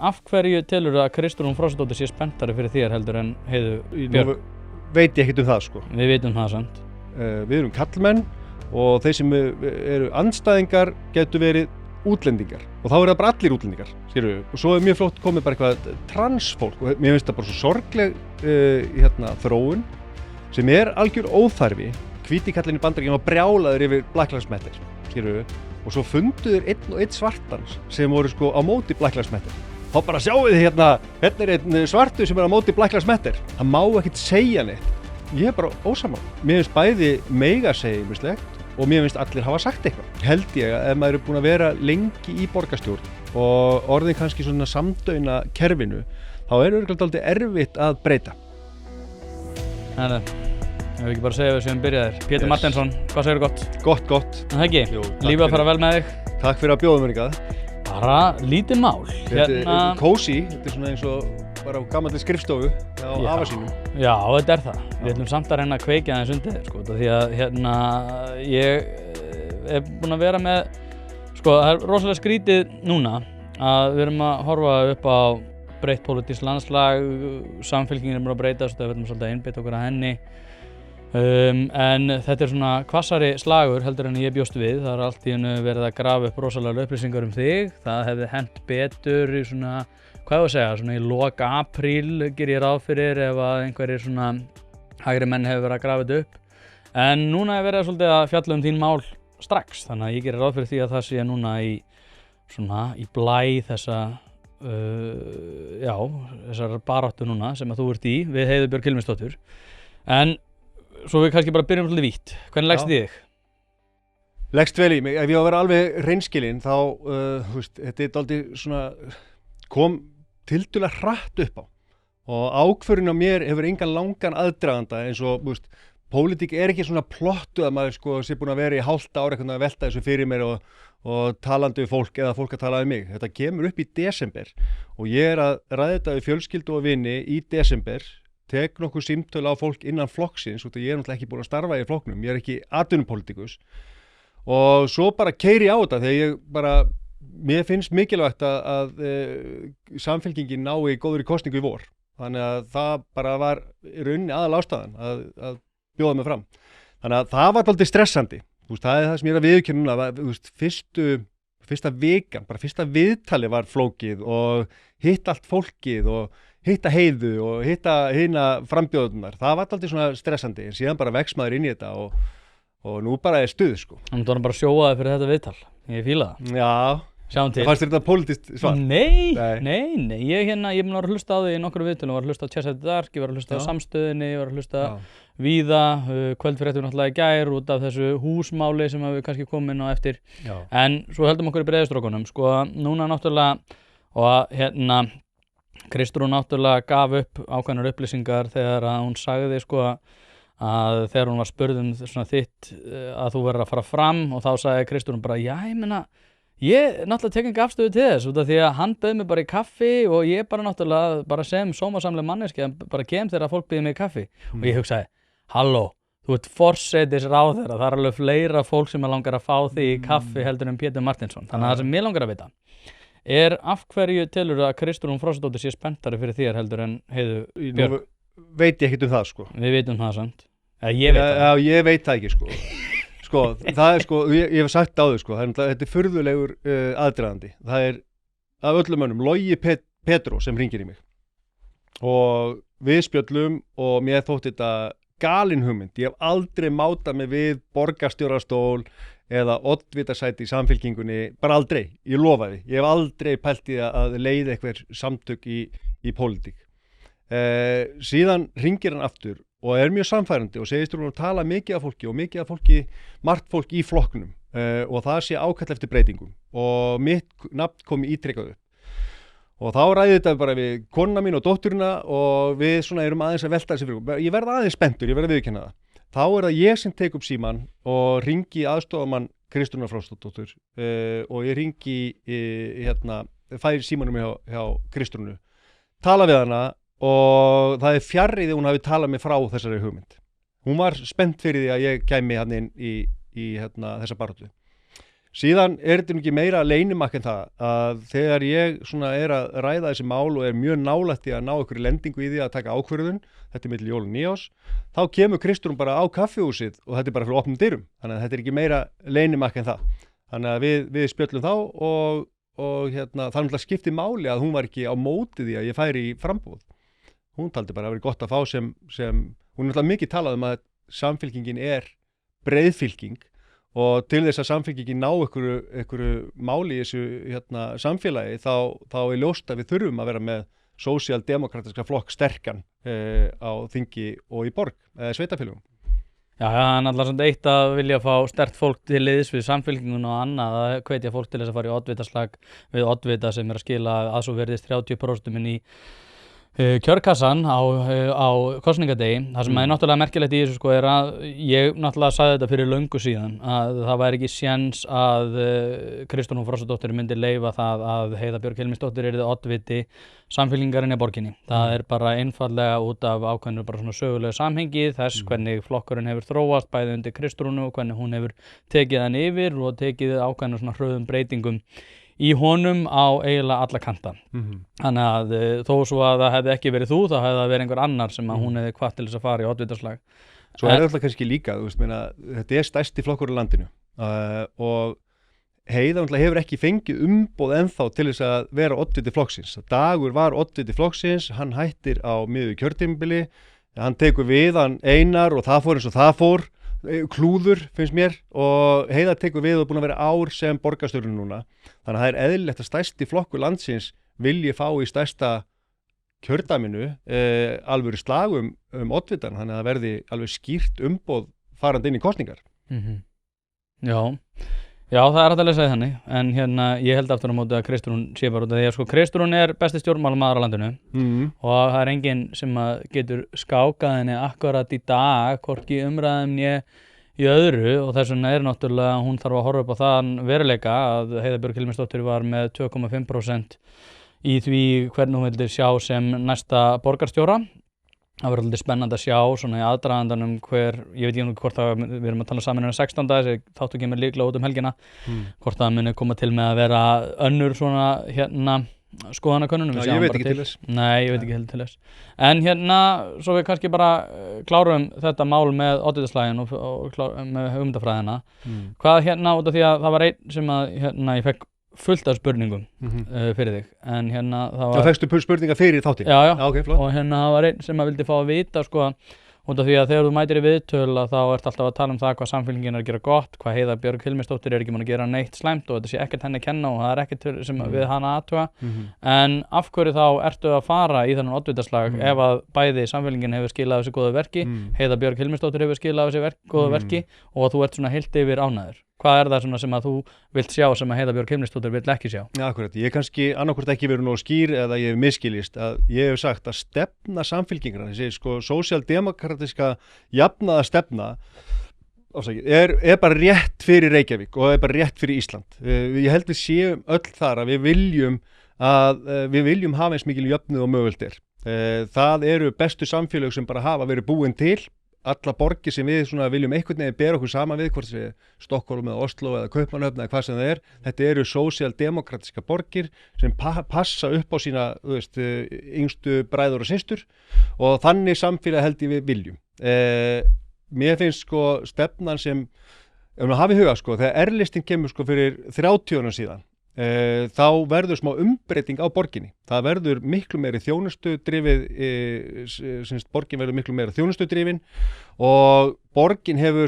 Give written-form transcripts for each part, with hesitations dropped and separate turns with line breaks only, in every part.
af hverju telur að Kristrún Frostadóttir sé spenntari fyrir þér heldur en Heiðu Björg?
Veit ég ekkert það sko.
Við vitum það samt.
Við erum karlmenn og þeir sem eru andstæðingar getur verið útlendingar og þá það bara allir útlendingar, skilurðu. Og svo mjög flott komið bara eitthvað transfólk og mér finnst það bara svo sorgleg þróun sem algjör óþarfi. Hvíti kallinn í Bandaríkjunum var brjálaður yfir Black Lives Matter, skilurðu. Og svo funduður einn og einn svartan sem voru sko á móti Black Lives Matter. Þá bara sjáu þið hérna einn svartu sem á móti Black Lives Matter. Það má ekkert segja neitt. Ég bara ósammála. Mér finnst bæði mega segja ýmislegt og mér finnst allir hafa sagt eitthvað. Held ég að ef maður búinn að vera lengi í borgarstjórn og orðin kannski svona samdauna kerfinu, þá örugglega dálítið erfitt að breyta.
Nei. Ef við ekki bara segja við sem byrjaðir. Pétur Marteinsson, hvað segirðu gott?
Gott.
Það ekki?
Jú,
lífið að fara vel með þig?
Takk fyrir að bjóða mér eitthvað.
Bara lítið mál.
Þetta kósí, þetta svona eins og bara á gamalli skrifstofu á afa sínum.
Já, þetta það. Við ætlum samt að reyna að kveikja aðeins undir þér, sko. Því að ég búinn að vera með, sko, það rosalega skrítið núna að við erum að horfa upp á breytt pólitískt landslag, samfylkingin búin að breytast og við ætlum svolítið að einbeita okkur að henni. En þetta svona hvassari slagur heldur en ég bjóst við. Það allt í einu verið að grafa upp rosalega upplýsingar þig. Það hefði hent betur í svona, hvað ég að segja, svona í lok apríl ger ég ráð fyrir ef að einhverjir svona hægri menn hefur verið að grafa þetta upp. En núna verið svolítið að fjalla þín mál strax, þannig að ég gerir ráð fyrir því að það sé núna í blæ þessar baráttu núna sem að þú ert í við Heiðu Björg Hilminsdóttur. En svo við kannski bara byrjum svolítið vítt. Hvernig leggst þið þig?
Leggst vel í mig. Ef ég á að vera alveg hreinskilinn þá, þetta dálítið svona kom tiltölulega hratt upp á. Og ákvörðun á mér hefur engan langan aðdraganda eins og, pólitík ekki svona plottu að maður sé búinn að vera í hálft ár eitthvað að velta þessu fyrir mér og talandi við fólk eða fólk að tala við mig. Þetta kemur upp í desember og ég að ræða þetta við fjölskyldu og vini í desember. Tek nokkuð símtöl á fólk innan flokksins og ég náttúrulega ekki búinn að starfa í flokknum, ég ekki atvinnupólitíkus og svo bara keyri á þetta þegar mér finnst mikilvægt að samfylkingin nái góðri kosningu í vor, þannig að það bara var í rauninni aðalástæðan að bjóða mig fram, þannig að það var dálítið stressandi, það það sem ég að viðurkenna núna, fyrsta vikan, bara fyrsta viðtali var flókið og hitt allt fólkið og hitta Heiðu og hitta hina frambjóðurnar. Það var alltaf svona stressandi, en síðan bara vex maður inn í þetta og nú bara stuð, sko.
Þannig að þú bara sjóaði fyrir þetta viðtal. Ég fíla það.
Já.
Sjáum til.
Fannst þér þetta pólitískt svar?
Nei. Ég er búinn að hlusta á því í nokkru viðtölum. Ég var að hlusta á Chess at the Dark, ég var að hlusta á Samstöðinni, ég var að hlusta víða, kvöldfréttur náttúrulega í gær út af þessu húsmáli sem við kannski komum inn á eftir. Já. En svo höldum okkur í breiðastrókunum. Sko, núna náttúrulega og Kristrún náttúrulega gaf upp ákveðnar upplýsingar þegar að hún sagði sko að þegar hún var spurð svona þitt að þú verður að fara fram og þá sagði Kristrún bara ég náttúrulega tek ekki afstöðu til þess út af því að hann bauð mig bara í kaffi og ég bara náttúrulega bara sem sómasamleg manneski bara kem þegar fólk bauð mig í kaffi og ég hugsaði, halló, þú ert forsætisráðherra, það alveg fleira fólk sem langar að fá þig í kaffi heldur en Pétur Marteinsson, þannig að það sem mér langar að vita af hverju telur að Kristrún Frostadóttir sé spenntari fyrir þér heldur en Heiðu Björg?
Veit ég ekkert það, sko.
Við vitum það samt. Ég veit það. Já, ég
veit það ekki, sko. Það ég hef sagt á þau, sko, þetta furðulegur aðdragandi. Það af öllum mönnum, Logi Petró sem hringir í mig. Og við spjöllum og mér þótti þetta galin hugmynd. Ég hef aldrei mátað mig við borgarstjórastól eða oddvitasæti í samfylkingunni, bara aldrei, ég lofa því. Ég hef aldrei pælt í að leiða einhver samtök í pólitík. Síðan hringir hann aftur og mjög sannfærandi og segist hún að tala mikið af fólki, margt fólk í flokknum og það sé ákall eftir breytingum og mitt nafn kom ítrekað upp. Og þá ræði þetta bara við konuna mín og dótturina og við svona erum aðeins að velta þessi fyrir. Ég verð aðeins spenntur, ég verð að viðurkenna það. Þá það ég sem tek upp símann og ringi aðstoðarmann Kristrúnar Frostadóttur og ég ringi færi símanum hjá Kristrúnu, tala við hana og það fjarri því hún hafi talað mig frá þessari hugmynd. Hún var spennt fyrir því að ég kæmi hann inn í þessa baráttu. Síðan þetta ekki meira leynimakk en það að þegar ég svona að ræða þessi mál og mjög nálægt í að ná ykkur lendingu í því að taka ákvörðun, þetta milli jól og nýárs, þá kemur Kristrún bara á kaffihúsið og þetta bara fyrir opnum dyrum. Þannig að þetta ekki meira leynimakk en það. Þannig að við spjöllum þá og það náttúrulega skipti máli að hún var ekki á móti því að ég færi í framboð. Hún taldi bara að vera gott að fá sem hún náttúrulega mikið talað að samfylkingin breiðfylking og til þess að samfylkingin ná einhverju máli í þessu samfélagi þá ljóst að við þurfum að vera með sósíaldemókratiska flokk sterkan á þingi og í borg eða sveitafélögum.
Já, það er náttúrulega eitt að vilja fá sterkt fólk til liðs við samfylkingun og annað að hvetja fólk til þess að fara í oddvitaslag við oddvita sem að skila að svo verðist 30% inn í kjörkassan á kosningadegi. Það sem er náttúrulega merkilegt í þessu er að ég náttúrulega sagði þetta fyrir löngu síðan að það væri ekki séns að Kristrún Frostadóttir myndi leyfa það að Heiða Björg Hilmisdóttir yrði oddviti samfylkingarinn í borginni. Það bara einfaldlega út af ákveðnu bara svona sögulegu samhengi þess hvernig flokkurinn hefur þróast bæði undir Kristrúnu og hvernig hún hefur tekið hann yfir og tekið ákveðnu svona hröðum breytingum í honum á eiginlega alla kanta. Þannig að þó svo að það hefði ekki verið þú, þá hefði það verið einhver annar sem að hún hefði hvatt til þess að fara í oddvitaslag.
Svo þetta kannski líka, þetta stærsti flokkur í landinu og Heiða hefur ekki fengið umboð ennþá til þess að vera oddviti flokksins. Dagur var oddviti flokksins, hann hættir á miðju kjörtímabili, hann tekur við hann Einar og það fór eins og það fór, klúður finnst mér og Heiða tekur við og búin að vera ár sem borgarstjóri núna. Þannig að það eðlilegt að stærsti flokkur landsins vilji fá í stærsta kjördæminu alvöru slag oddvitan, þannig að það verði alveg skýrt umboð farandi inn í kosningar.
Já, það hægt að lesa þannig, en ég held aftur á móti að Kristrún sé bara út af því að Kristrún besti stjórnmálamaður á landinu og það enginn sem getur skákað henni akkurat í dag, hvorki umræðum né í öðru og þess vegna náttúrulega hún þarf að horfa upp á þann veruleika að Heiða Björg Hilmisdóttir var með 2,5% í því hvernig hún vildi sjá sem næsta borgarstjóra. Það verður alltaf spennandi að sjá svona í aðdragandanum ég veit ekki hvort við erum að tala saman 16. þessi þáttu kemur líklega út helgina, hvort það muni koma til með að vera önnur svona skoðanakönnunum.
Já, ég veit ekki til þess.
Nei, ég veit ekki heldur til þess. En svo við kannski bara klárum þetta mál með oddvitaslaginn og með hugmyndafræðina. Hvað út af því að það var einn sem að ég fekk fullt af spurningum fyrir þig, en það var...
Já, fékkstu spurningar fyrir þáttinn?
Já,
okay, flott.
Og það var einn sem að vildi fá að vita út af því að þegar þú mætir í viðtöl þá ert alltaf að tala um það hvað samfylkingin að gera gott, hvað Heiða Björg Hilmisdóttir ekki búin að gera neitt slæmt og þetta sé ekkert henni að kenna og það ekkert sem við hana athuga. En af hverju þá ertu að fara í þennan oddvitaslag ef að bæði samfylkingin hefur skilað þessu góðu verki, Heiða Björg Hilmisdóttir hefur skilað þessu góðu verki og þú ert svona heilt yfir ánæður? Hvað er það svona sem að þú vilt sjá sem að Heiða Björg Hilmisdóttir vill ekki sjá?
Já, akkurat. Ég kannski annarkvort ekki verið nógu skýr eða ég hef misskilist að ég hef sagt að stefna samfylkingarna, þessi sósíaldemókratiska jafnaða stefna bara rétt fyrir Reykjavík og bara rétt fyrir Ísland. Ég held við séum öll þar að við viljum hafa eins mikil jöfnuð og mögulegt er. Það eru bestu samfélög sem bara hafa verið búin til. Alla borgir sem við viljum einhvern veginn bera okkur saman við, hvort það Stokkólm eða Oslo eða Kaupmannahöfn eða hvað sem það er. Þetta eru sósíaldemókratiska borgir sem passa upp á sína yngstu bræður og systur og þannig samfélag held ég við viljum. Mér finnst stefnan sem, ef maður hafi í huga þegar R-listinn kemur fyrir 30 árum síðan, þá verður smá umbreyting á borginni. Það verður miklu meiri þjónustudrifið, borgin verður miklu meiri þjónustudrifin og borgin hefur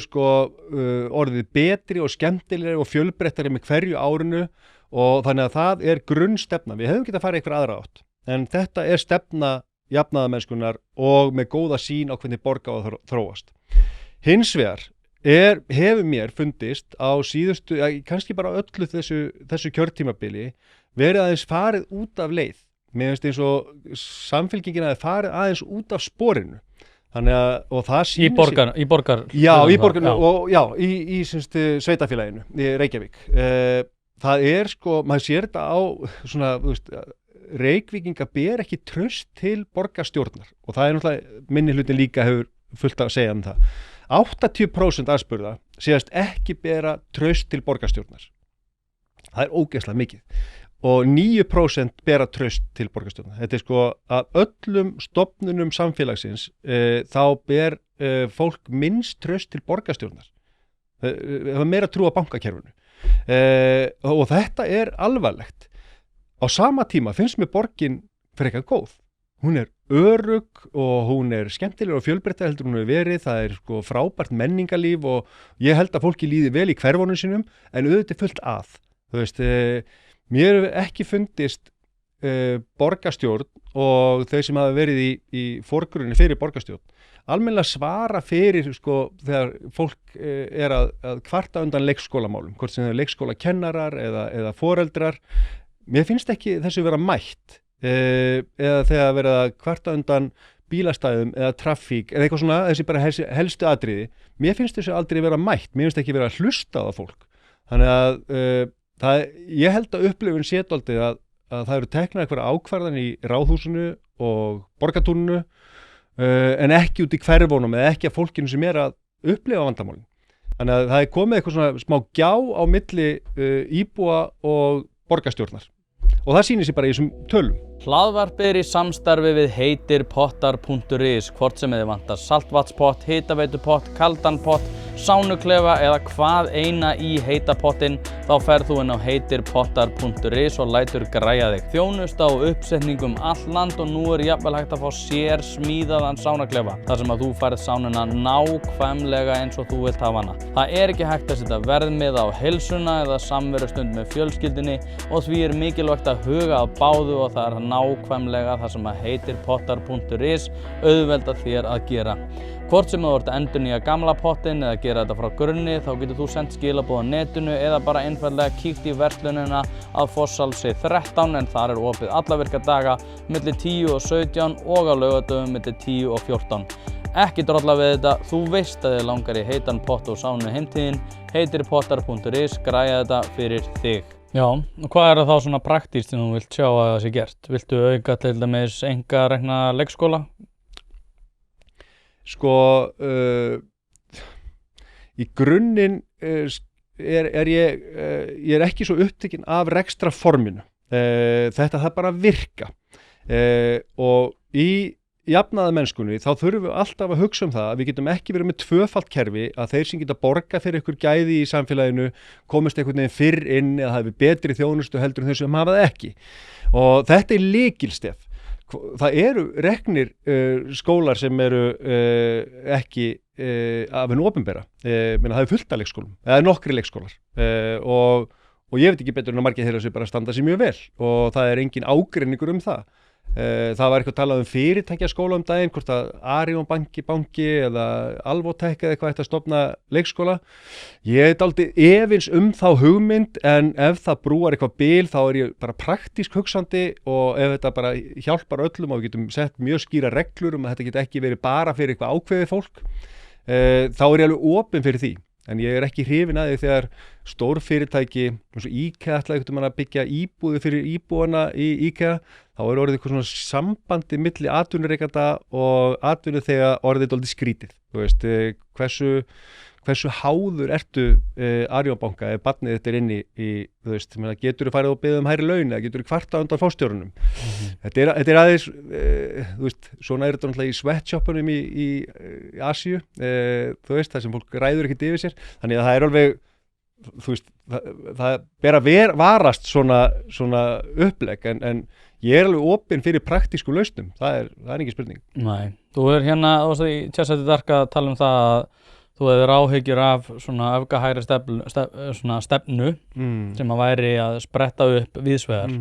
orðið betri og skemmtilegri og fjölbreyttari með hverju árinu og þannig að það er grunnstefna. Við hefum getað að fara eitthvað aðra átt, en þetta er stefna jafnaðarmennskunnar og með góða sýn á hvernig borg á að þróast. Hins vegar hefur mér fundist á síðustu, kannski bara öllu þessu kjörtímabili verið aðeins farið út af leið. Mér finnst eins og samfylkingin hafi farið aðeins út af sporinu. Þannig að, og það sýnir
í borgar.
Já, í borgarnu og já, í sveitafélaginu, í Reykjavík. Það maður sér þetta á svona, Reykvíkinga ber ekki traust til borgarstjórnar og það er náttúrulega, minni hlutin líka hefur fullt að segja um það. 80% aðspurða séðast ekki bera traust til borgarstjórnar. það ógeðslega mikið og 9% bera traust til borgarstjórnar. Þetta sko að öllum stofnunum samfélagsins þá ber fólk minnst traust til borgarstjórnar. Það meira trú á bankakerfinu og þetta alvarlegt. Á sama tíma finnst mér borgin frekar góð. Hún örugg og hún skemmtileg og fjölbreyttari heldur hún hefur verið. Það sko frábært menningarlíf og ég held að fólki líði vel í hverfunum sínum en auðvitað fullt að. Þú veist, mér hefur ekki fundist borgarstjórn og þau sem hafa verið í forgrunni fyrir borgarstjórn almennilega svara fyrir sko þegar fólk að kvarta undan leikskólamálum, hvort sem það leikskólakennarar eða foreldrar. Mér finnst ekki þessu vera mætt eða þegar verið að kvarta undan bílastæðum eða traffík eða eitthvað svona, þessi bara helstu atriði. Mér finnst þessu aldrei vera mætt, mér finnst ekki vera að hlusta á það fólk. Þannig að ég held að upplifun sé dálítið að það eru teknar eitthvað ákvarðan í Ráðhúsinu og Borgartúninu en ekki út í hverfunum eða ekki að fólkinu sem að upplifa vandamálin. Þannig að það komið eitthvað svona smá gjá á milli íbúa og borgarstjórnar og það sýnir sig bara í þessum tölum.
Hlaðvarp í samstarfi við heitirpottar.is, hvort sem þið vantar saltvatnspott, hitaveitupott, kaldan pott, sánuklefa eða hvað eina í heita pottinn, þá ferð þú inn á heitirpottar.is og lætur græja þig. Þjónusta og uppsetningum all land og nú jafnvel hægt að fá sér smíðaðan sánuklefa, þar sem að þú færð sánuna nákvæmlega eins og þú vilt hafa hana. Það ekki hægt að setja verðmið á heilsuna eða samverustund með fjölskyldunni og því mikilvægt að huga að báðu og það nákvæmlega það sem að heitirpottar.is auðvelda þér að gera. Hvort sem þú ert að endurnýja gamla pottinn eða gera þetta frá grunni, þá getur þú sendt skilaboð á netinu eða bara einfaldlega kíkt í verslunina að Fosshálsi 13 en þar opið alla virka daga milli 10 og 17 og á laugardögum milli 10 og 14. Ekki drolla við þetta, þú veist að þið langar í heitan pott og sánu heimtíðin, heitirpottar.is græja þetta fyrir þig. Já, og hvað það þá svona praktískt sem þú vilt sjá að það sé gert? Viltu auka til dæmis einkarekna leikskóla?
Sko, í grunninn ég ekki svo upptekinn af rekstrarforminu. Þetta það bara virka og í jafnaðarmennskunni þá þurfum við alltaf að hugsa það að við getum ekki verið með tvöfalt kerfi að þeir sem geta borga fyrir ykkur gæði í samfélaginu komist einhvern veginn fyrr inn eða hafi betri þjónustu heldur en þau sem hafa það ekki og þetta lykilstef. Það eru reknir skólar sem eru ekki af hinu opinbera, það er fullt af leikskólum eða nokkri leikskólar og ég veit ekki betur en að margir þeirra sem bara standa sig mjög vel og það engin ágreiningur það. Það var eitthvað talað fyrirtækjaskóla daginn, hvort að Arion banki eða Alvotech eða eitthvað ætti að stofna leikskóla. Ég dálítið efins þá hugmynd en ef það brúar eitthvað bil þá ég bara praktísk hugsandi og ef þetta bara hjálpar öllum og við getum sett mjög skýra reglur að þetta geti ekki verið bara fyrir eitthvað ákveðið fólk, þá ég alveg opinn fyrir því. En ég ekki hrifinn að því þegar stór fyrirtæki, eins og IKEA ætlaði að byggja íbúði fyrir íbúana í IKEA, þá orðið eitthvað svona sambandi milli atvinnurekanda og atvinnuþega orðið dálítið skrítið. Þú veist, hversu háður ertu Arion banka ef barnið þetta inni í, þú veist, getur þú farið og beðið hærri laun eða getur þú kvartað undan forstjórunum. Þetta aðeins, þú veist, svona þetta náttúrulega í sweatshopunum í Asíu, þú veist, það sem fólk ræður ekkert yfir sér, þannig að það alveg, þú veist, það ber að varast svona upplegg en ég alveg opinn fyrir praktísku lausnum, það engin spurning.
Nei, þú hérna, þú veist, í Tjessæti Dark að tala um það að þú hefur áhyggjur af svona öfgahægri stefnu sem að væri að spretta upp víðsvegar,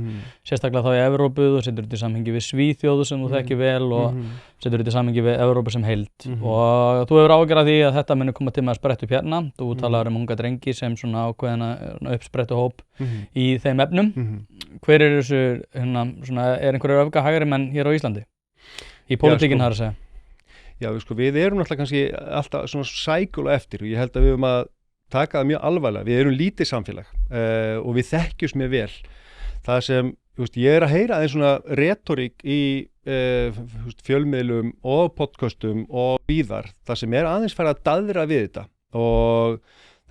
sérstaklega þá í Evrópu, þú setur þetta í samhengi við Svíþjóð sem þú þekkir vel og setur þetta í samhengi við Evrópu sem heild og þú hefur áhyggjur af því að þetta muni koma til með að spretta upp hérna, þú talar um unga drengi sem svona ákveðina uppsprettu hóp í þeim efnum. Hver þessu, svona, einhverjir öfgahægri menn hér á Íslandi? Í pólitíkin þar að segja.
Já, sko, við náttúrulega kannski alltaf svona sækul eftir og ég held að við að taka það mjög alvarlega. Við lítið samfélag og við þekkjumst mjög vel. Það sem, ég að heyra aðeins svona retorík í fjölmiðlum og podcastum og víðar. Það sem aðeins farið að daðra við þetta og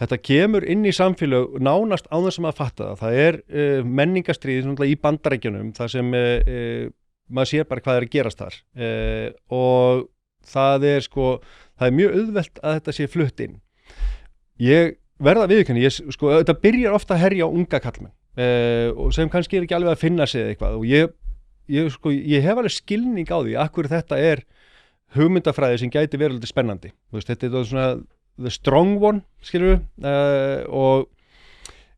þetta kemur inn í samfélag nánast án þess að maður fatta það menningarstríð í Bandaríkjunum þar sem maður sér bara hvað að gerast þar og það er mjög auðvelt að þetta sé flutt inn. Ég verða viðurkenni, þetta byrjar ofta að herja á unga kallmenn og sem kannski ekki alveg að finna sig eitthvað og ég hef alveg skilning á því akkur þetta hugmyndafræði sem gæti verið alveg spennandi. Þetta svona the strong one, skilur við og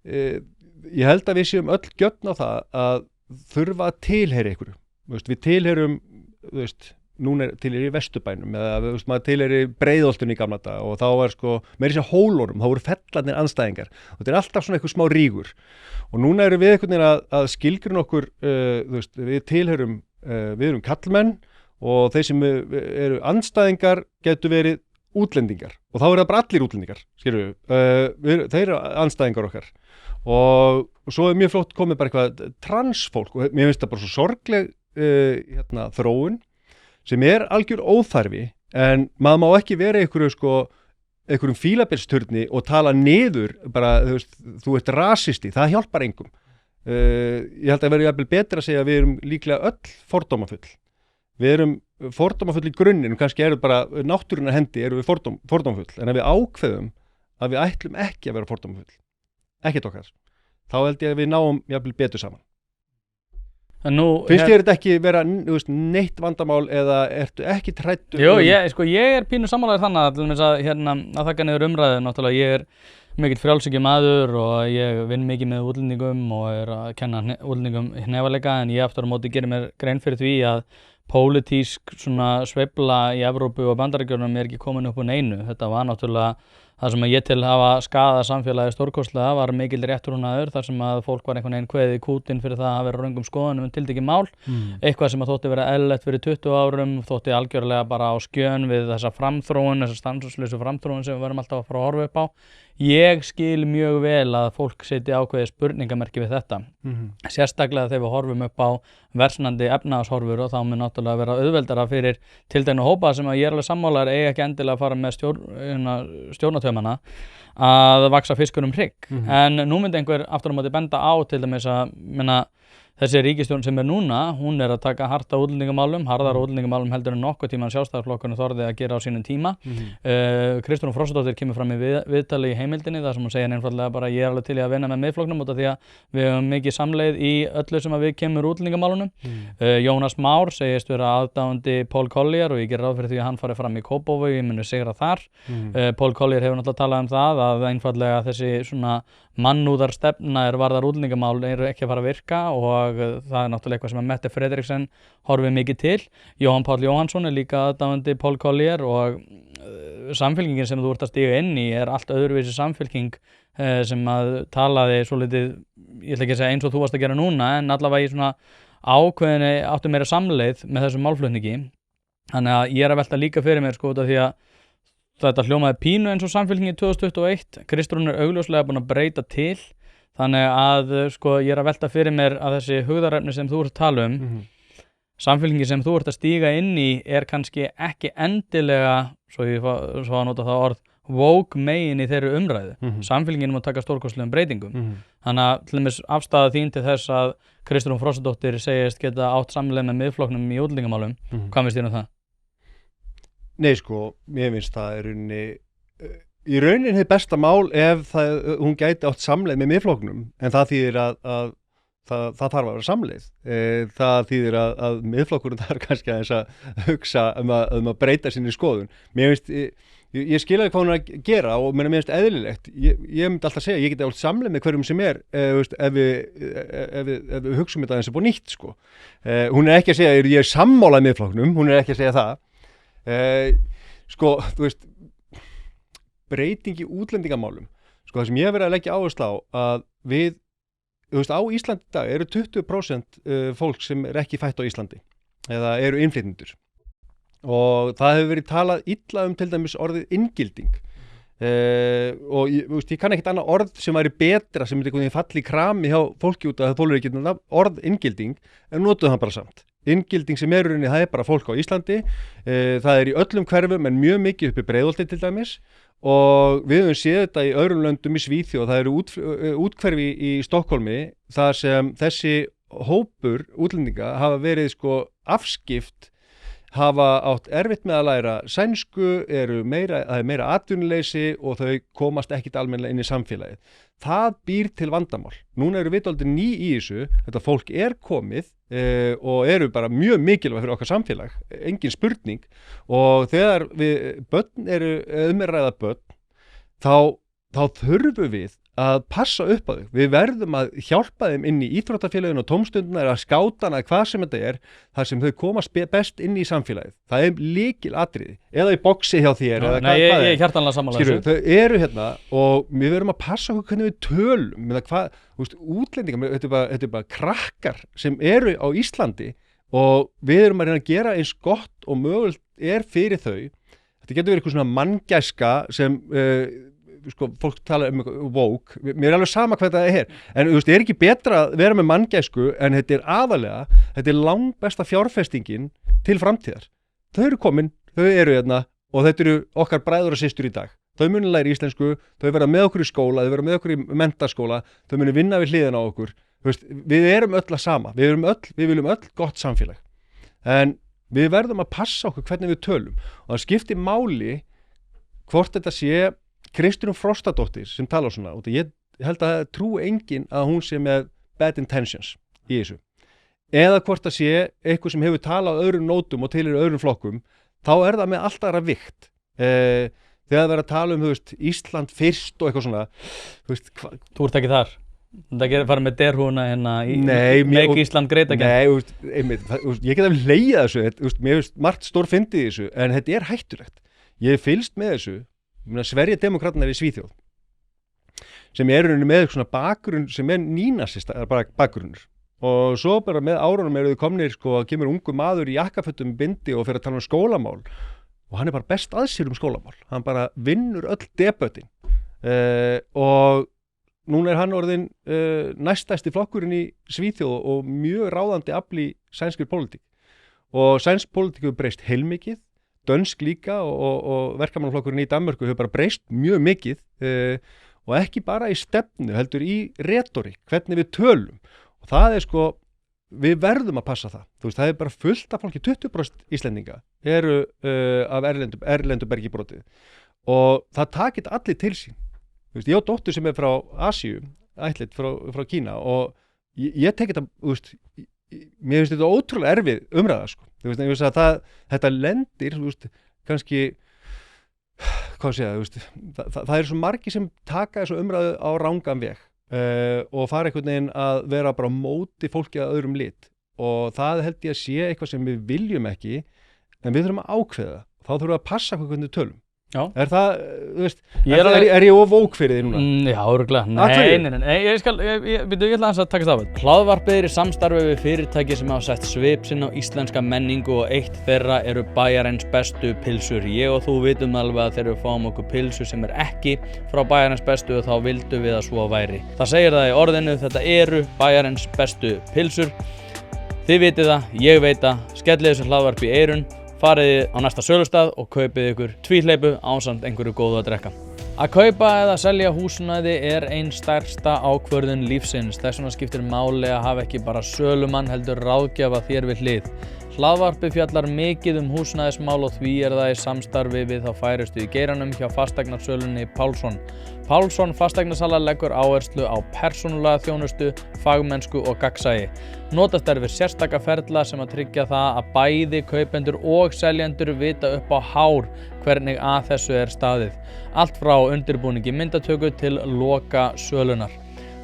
ég held að við séum öll gjörn á það að þurfa að tilheyra einhverju. Við tilheyrum, núna tilheyri í Vesturbænum eða maður tilheyri Breiðholtinu í gamla daga og þá meira sér hólórum, þá voru fellarnir andstæðingar og þetta alltaf svona eitthvað smá rígur og núna erum við einhvern veginn að skilgruna okkur, við tilheyrum, við erum kallmenn og þeir sem eru andstæðingar getur verið útlendingar og þá eru það bara allir útlendingar, skilur við, þeir eru andstæðingar okkar og svo mjög flott komið bara eitthvað transfólk og mér finnst það bara svo sorgleg þróun sem algjör óþarfi en maður má ekki vera einhverjum fílabeinsturni og tala niður bara, þú ert rasisti, það hjálpar engum. Ég held að vera jafnvel betra að segja að við erum líklega öll fordómafull. Við erum fordómafull í grunninn, kannski bara náttúrunnar hendi erum við fordómafull, en ef við ákveðum að við ætlum ekki að vera fordómafull, ekkert okkar, þá held ég að við náum jafnvel betur saman. Finnst þér þetta ekki vera neitt vandamál eða ertu ekki træddur?
Jú, ég pínu sammálaður þannig að þakka niður umræðu. Náttúrulega ég mikill frjálshyggjumaður og ég vinn mikið með útlendingum og að kenna útlendingum hnefaleika en ég aftur á móti gerir mér grein fyrir því að pólitísk sveifla í Evrópu og Bandaríkjunum ekki komin upp úr neinu. Þetta var náttúrulega það sem ég til hafa skaðað samfélagið stórkostlega var mikill réttrúnaður þar sem að fólk var einhvern veginn kveðið í kútinn fyrir það að vera röngum skoðunum tiltekið mál. Eitthvað sem að þótti vera eðlilegt fyrir 20 árum, þótti algjörlega bara á skjön við þessa framþróun, þessa stanslausu framþróun sem við verðum alltaf að fara að horfa upp á. Ég skil mjög vel að fólk setji ákveðið spurningamerki við þetta. Sérstaklega þegar við horfum upp á versnandi efnahagshorfur og þá mun náttúrulega vera auðveldara fyrir tiltekna hópa sem að ég alveg sammálaður eiga ekki endilega að fara með stjórnartaumana að vaxa fiskur hrygg. En nú myndi einhver aftur á móti benda á til dæmis að þessi ríkisstjórn sem núna, hún að taka harðara útlendingamálum heldur en nokkuð tíma Sjálfstæðisflokkurinn þorði að gera á sínum tíma. Kristrún Frostadóttir kemur fram í viðtali í Heimildinni þar sem hún segir einfaldlega bara ég alveg til í að vinna með Miðflokknum út af því að við höfum mikið samleið í öllu sem að við kemur útlendingamálunum. Jónas Már segist vera aðdáandi Paul Collier og ég gerir ráð fyrir því að hann fari fram í Kópavogi, muni sigra þar. Paul Collier hefur náttúrulega talað um það að einfaldlega þessi svona mannúðarstefna varðar útlendingamál ekki að fara að virka og það náttúrulega eitthvað sem að Mette Frederiksen horfið mikið til. Jóhann Páll Jóhannsson líka aðdáandi Paul Collier og samfylkingin sem þú ert að stíga inn í allt öðruvísi samfylking sem að talaði svolítið, ég ætla ekki að segja eins og þú varst að gera núna en allavega í svona ákveðinni áttu meira samleið með þessum málflutningi. Þannig að ég að velta líka fyrir mér út af því að þetta hljómaði pínu eins og samfylkingin 2021. Kristrún augljóslega búin að breyta til. Þannig að ég að velta fyrir mér að þessi hugðarefni sem þú ert að tala samfylkingin sem þú ert að stíga inn í kannski ekki endilega, svo að nota það orð, woke megin í þeirri umræðu. Samfylkingin má taka stórkostlegum breytingum. Þannig að til dæmis afstaða þín til þess að Kristrún Frostadóttir segist geta átt samleið með Miðflokknum í útlendingamálum. Hvað finnst þér um það?
Nei, mér finnst það í rauninni hið besta mál ef hún gæti átt samleið með Miðflokknum, en það þýðir að það þarf að vera samleið. Það þýðir að Miðflokkurinn þarf kannski aðeins að hugsa að breyta sinni skoðun. Mér finnst, ég skil hvað hún að gera og mér finnst eðlilegt. Ég myndi alltaf segja, ég geti átt samleið með hverjum sem ef við hugsum þetta aðeins upp á nýtt. Hún ekki að segja, ég sammálað Miðflokknum, hún ekki að segja það. Þú veist, breyting í útlendingamálum. Það sem ég hef verið að leggja áherslu á að við, á Íslandi í dag eru 20% fólk sem ekki fætt á Íslandi eða eru innflytjendur og það hefur verið talað illa til dæmis orðið inngilding og ég kann ekkert annað orð sem væri betra sem myndi falli í krami hjá fólki út af það þolir ekki orð inngilding en notuðu það bara samt. Inngilding sem í rauninni, það bara fólk á Íslandi, það í öllum hverfum en mjög mikið uppi Breiðholti til dæmis og við höfum séð þetta í öðrum löndum í Svíþjóð. Það eru útkverfi í Stokkhólmi þar sem þessi hópur útlendinga hafa verið sko afskipt, hafa átt erfitt með að læra sænsku, það er meira atvinnuleysi og þau komast ekkit almennilega inn í samfélagið. Það býr til vandamál. Núna eru við dálítið ný í þessu, þetta fólk er komið og eru bara mjög mikilvæg fyrir okkar samfélag, engin spurning, og þegar börn eru ræða börn, þá þurfum við að passa upp á þau. Við verðum að hjálpa þeim inn í íþróttafélögin og tómstundunar eða skátana eða hvað sem þetta er, þar sem þau komast best inn í samfélagið. Það er lykilatriði. Eða í boxi hjá þér.
Ég er hjartanlega sammála þessu.
Þau eru hérna og við verðum að passa okkur hvernig við tölum. Útlendingar, þetta er bara krakkar sem eru á Íslandi og við erum að reyna að gera eins gott og mögulegt er fyrir þau. Þetta getur verið eitthvað svona manngæska sem fólk tala woke, mér er alveg sama hvað það er, en er ekki betra að vera með manngæsku en þetta er langbesta fjárfestingin til framtíðar. Þau eru komin, þau eru hérna og þetta eru okkar bræður og systur í dag. Þau munu læra íslensku, þau verða með okkur í skóla, þau verða með okkur í menntaskóla, þau munu vinna við hliðina á okkur. Við erum öll að sama, við viljum öll gott samfélag, en við verðum að passa okkur hvernig við tölum og það skiptir máli hvort þetta sé Kristrún Frostadóttir sem tala svona, og ég held að trúi enginn að hún sé með bad intentions í þessu, eða hvort það sé eitthvað sem hefur talað á öðrum nótum og til öðrum flokkum, þá er það með alltaf aðra vikt. Þegar það verður að tala Ísland fyrst og eitthvað svona,
Þú ert ekki þar? Það getur farið með derhúna hérna í Make Ísland Great Again?
Nei, ég get alveg hlegið þessu, mér finnst margt stórfyndið í þessu, en þetta er hættulegt. Ég hef fylgst með þessu. Sverige demokratarnir í Svíþjóð sem eru með svona bakgrunn sem er nínasista bakgrunnur, og svo bara með árunum eru þau komnir að kemur ungu maður í jakkafötum bindi og fer að tala skólamál og hann er bara best að sér skólamál, hann bara vinnur öll debatin og núna er hann orðinn næststærsti flokkurinn í Svíþjóð og mjög ráðandi afl í sænskri pólitík, og sænsk pólitík hefur breyst heilmikið. Dönsk líka og verkamannaflokkurinn í Danmörku hefur bara breyst mjög mikið og ekki bara í stefnu, heldur í retorík, hvernig við tölum, og það er við verðum að passa það. Það er bara fullt af fólki, 20% Íslendinga eru af erlendu bergi brotið og það takit allir til sín. Ég á dóttur sem er frá Asíu, ættleidd frá Kína, og ég tek þetta, mér finnst þetta ótrúlega erfið umræða þetta lendir kannski það er svo margir sem taka þessu umræðu á rangan veg og fara einhvern veginn að vera bara á móti fólki að öðrum lit, og það held ég að sé eitthvað sem við viljum ekki, en við þurfum að ákveða, þá þurfum við að passa hvernig við tölum. Já. Er það, er ég of vók fyrir því núna?
Já, örugglega. Nei, ég ætla að takast af þetta. Hlaðvarpið er í samstarfi við fyrirtæki sem hafa sett svip sinn á íslenska menningu og eitt þeirra eru Bæjarins bestu pylsur. Ég og þú vitum alveg að þegar við fáum okkur pylsu sem er ekki frá Bæjarins bestu, þá vildum við að svo væri. Það segir það í orðinu, þetta eru Bæjarins bestu pylsur. Þið vitið það, ég veit það, skellið þessu hlaðvarpi í eyrun. Farið á næsta sölustað og kaupið ykkur tvíhleypu ásamt einhverju góðu að drekka. Að kaupa eða selja húsnæði er ein stærsta ákvörðun lífsins. Þess vegna skiptir máli að hafa ekki bara sölumann heldur ráðgjafa þér við hlið. Hlaðvarpið fjallar mikið húsnæðismál og því er það í samstarfi við þá færustu í geiranum hjá fasteignasölunni Pálsson. Pálsson fasteignasala leggur áherslu á persónulega þjónustu, fagmennsku og gagnsæi. Notast er við sérstaka ferla sem að tryggja það að bæði kaupendur og seljendur vita upp á hár hvernig að þessu er staðið. Allt frá undirbúningi myndatöku til loka sölunar.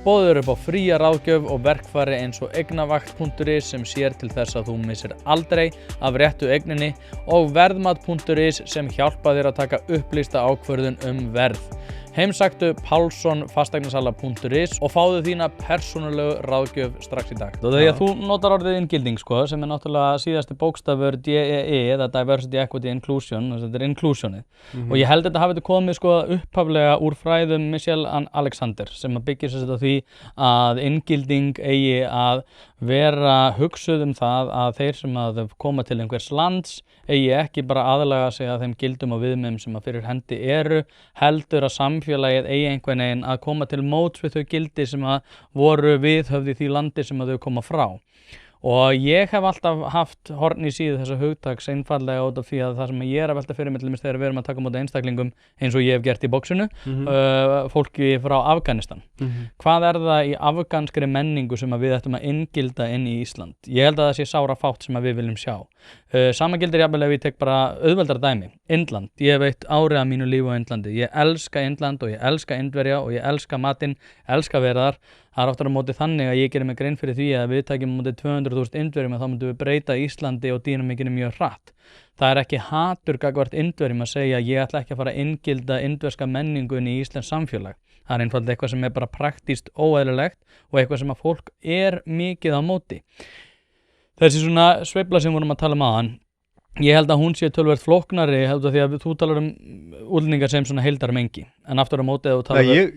Boðið upp á fría ráðgjöf og verkfæri eins og eignavakt.is sem sér til þess að þú missir aldrei af réttu eigninni og verðmat.is sem hjálpa þér að taka upplýsta ákvörðun verð. Heimsæktu pálssonfasteignasala.is og fáðu þína persónulegu ráðgjöf strax í dag. Og þegar þú notar orðið inngilding sko, sem náttúrulega síðasti bókstafur DEI, eða Diversity, Equity, Inclusion, þetta inclusionið. Og ég held að þetta hafi komið sko upphaflega úr fræðum Michelle Alexander, sem byggir sér á því að inngilding eigi að vera hugsuð það að þeir sem að koma til einhvers lands eigi ekki bara aðlaga sig að þeim gildum og viðmiðum sem að fyrir hendi eru, heldur að samfélagið eigi einhvern veginn að koma til móts við þau gildi sem að voru viðhöfð í því landi sem að þau koma frá. Og ég hef alltaf haft horn í síðu þessa hugtaks einfallega út af því að það sem ég að velta fyrir mig til dæmis þegar við erum að taka á móti einstaklingum eins og ég hef gert í boxinu, fólki frá Afganistan. Hvað það í afganskri menningu sem að við ættum að inngilda inn í Ísland? Ég held að það sé sára fátt sem að við viljum sjá. Sama gildir jafnvel ef ég tek bara auðveldara dæmi. Indland. Ég hef eitt árið af mínu lífi á Indlandi. Ég elska Indland og ég elska Indverja og ég elska matinn, elska verðar. Það aftur á móti þannig að ég gerir mig grein fyrir því að við tækjum á móti 200.000 Indverjum og þá myndum við breyta Íslandi og dýnamíkinu mjög hratt. Það ekki hatur gagnvart Indverjum að segja að ég ætla ekki að fara að inngilda indverska menningun í íslenskt samfélag. Það einfaldlega eitthvað sem bara praktískt óeðlilegt og eitthvað sem að fólk mikið á móti. Þessi svona sveifla sem vorum að tala áðan, ég held að hún sé töluvert flóknari því að þú talar útlendingar sem svona heildarmengi, en aftur á móti þú talar
ég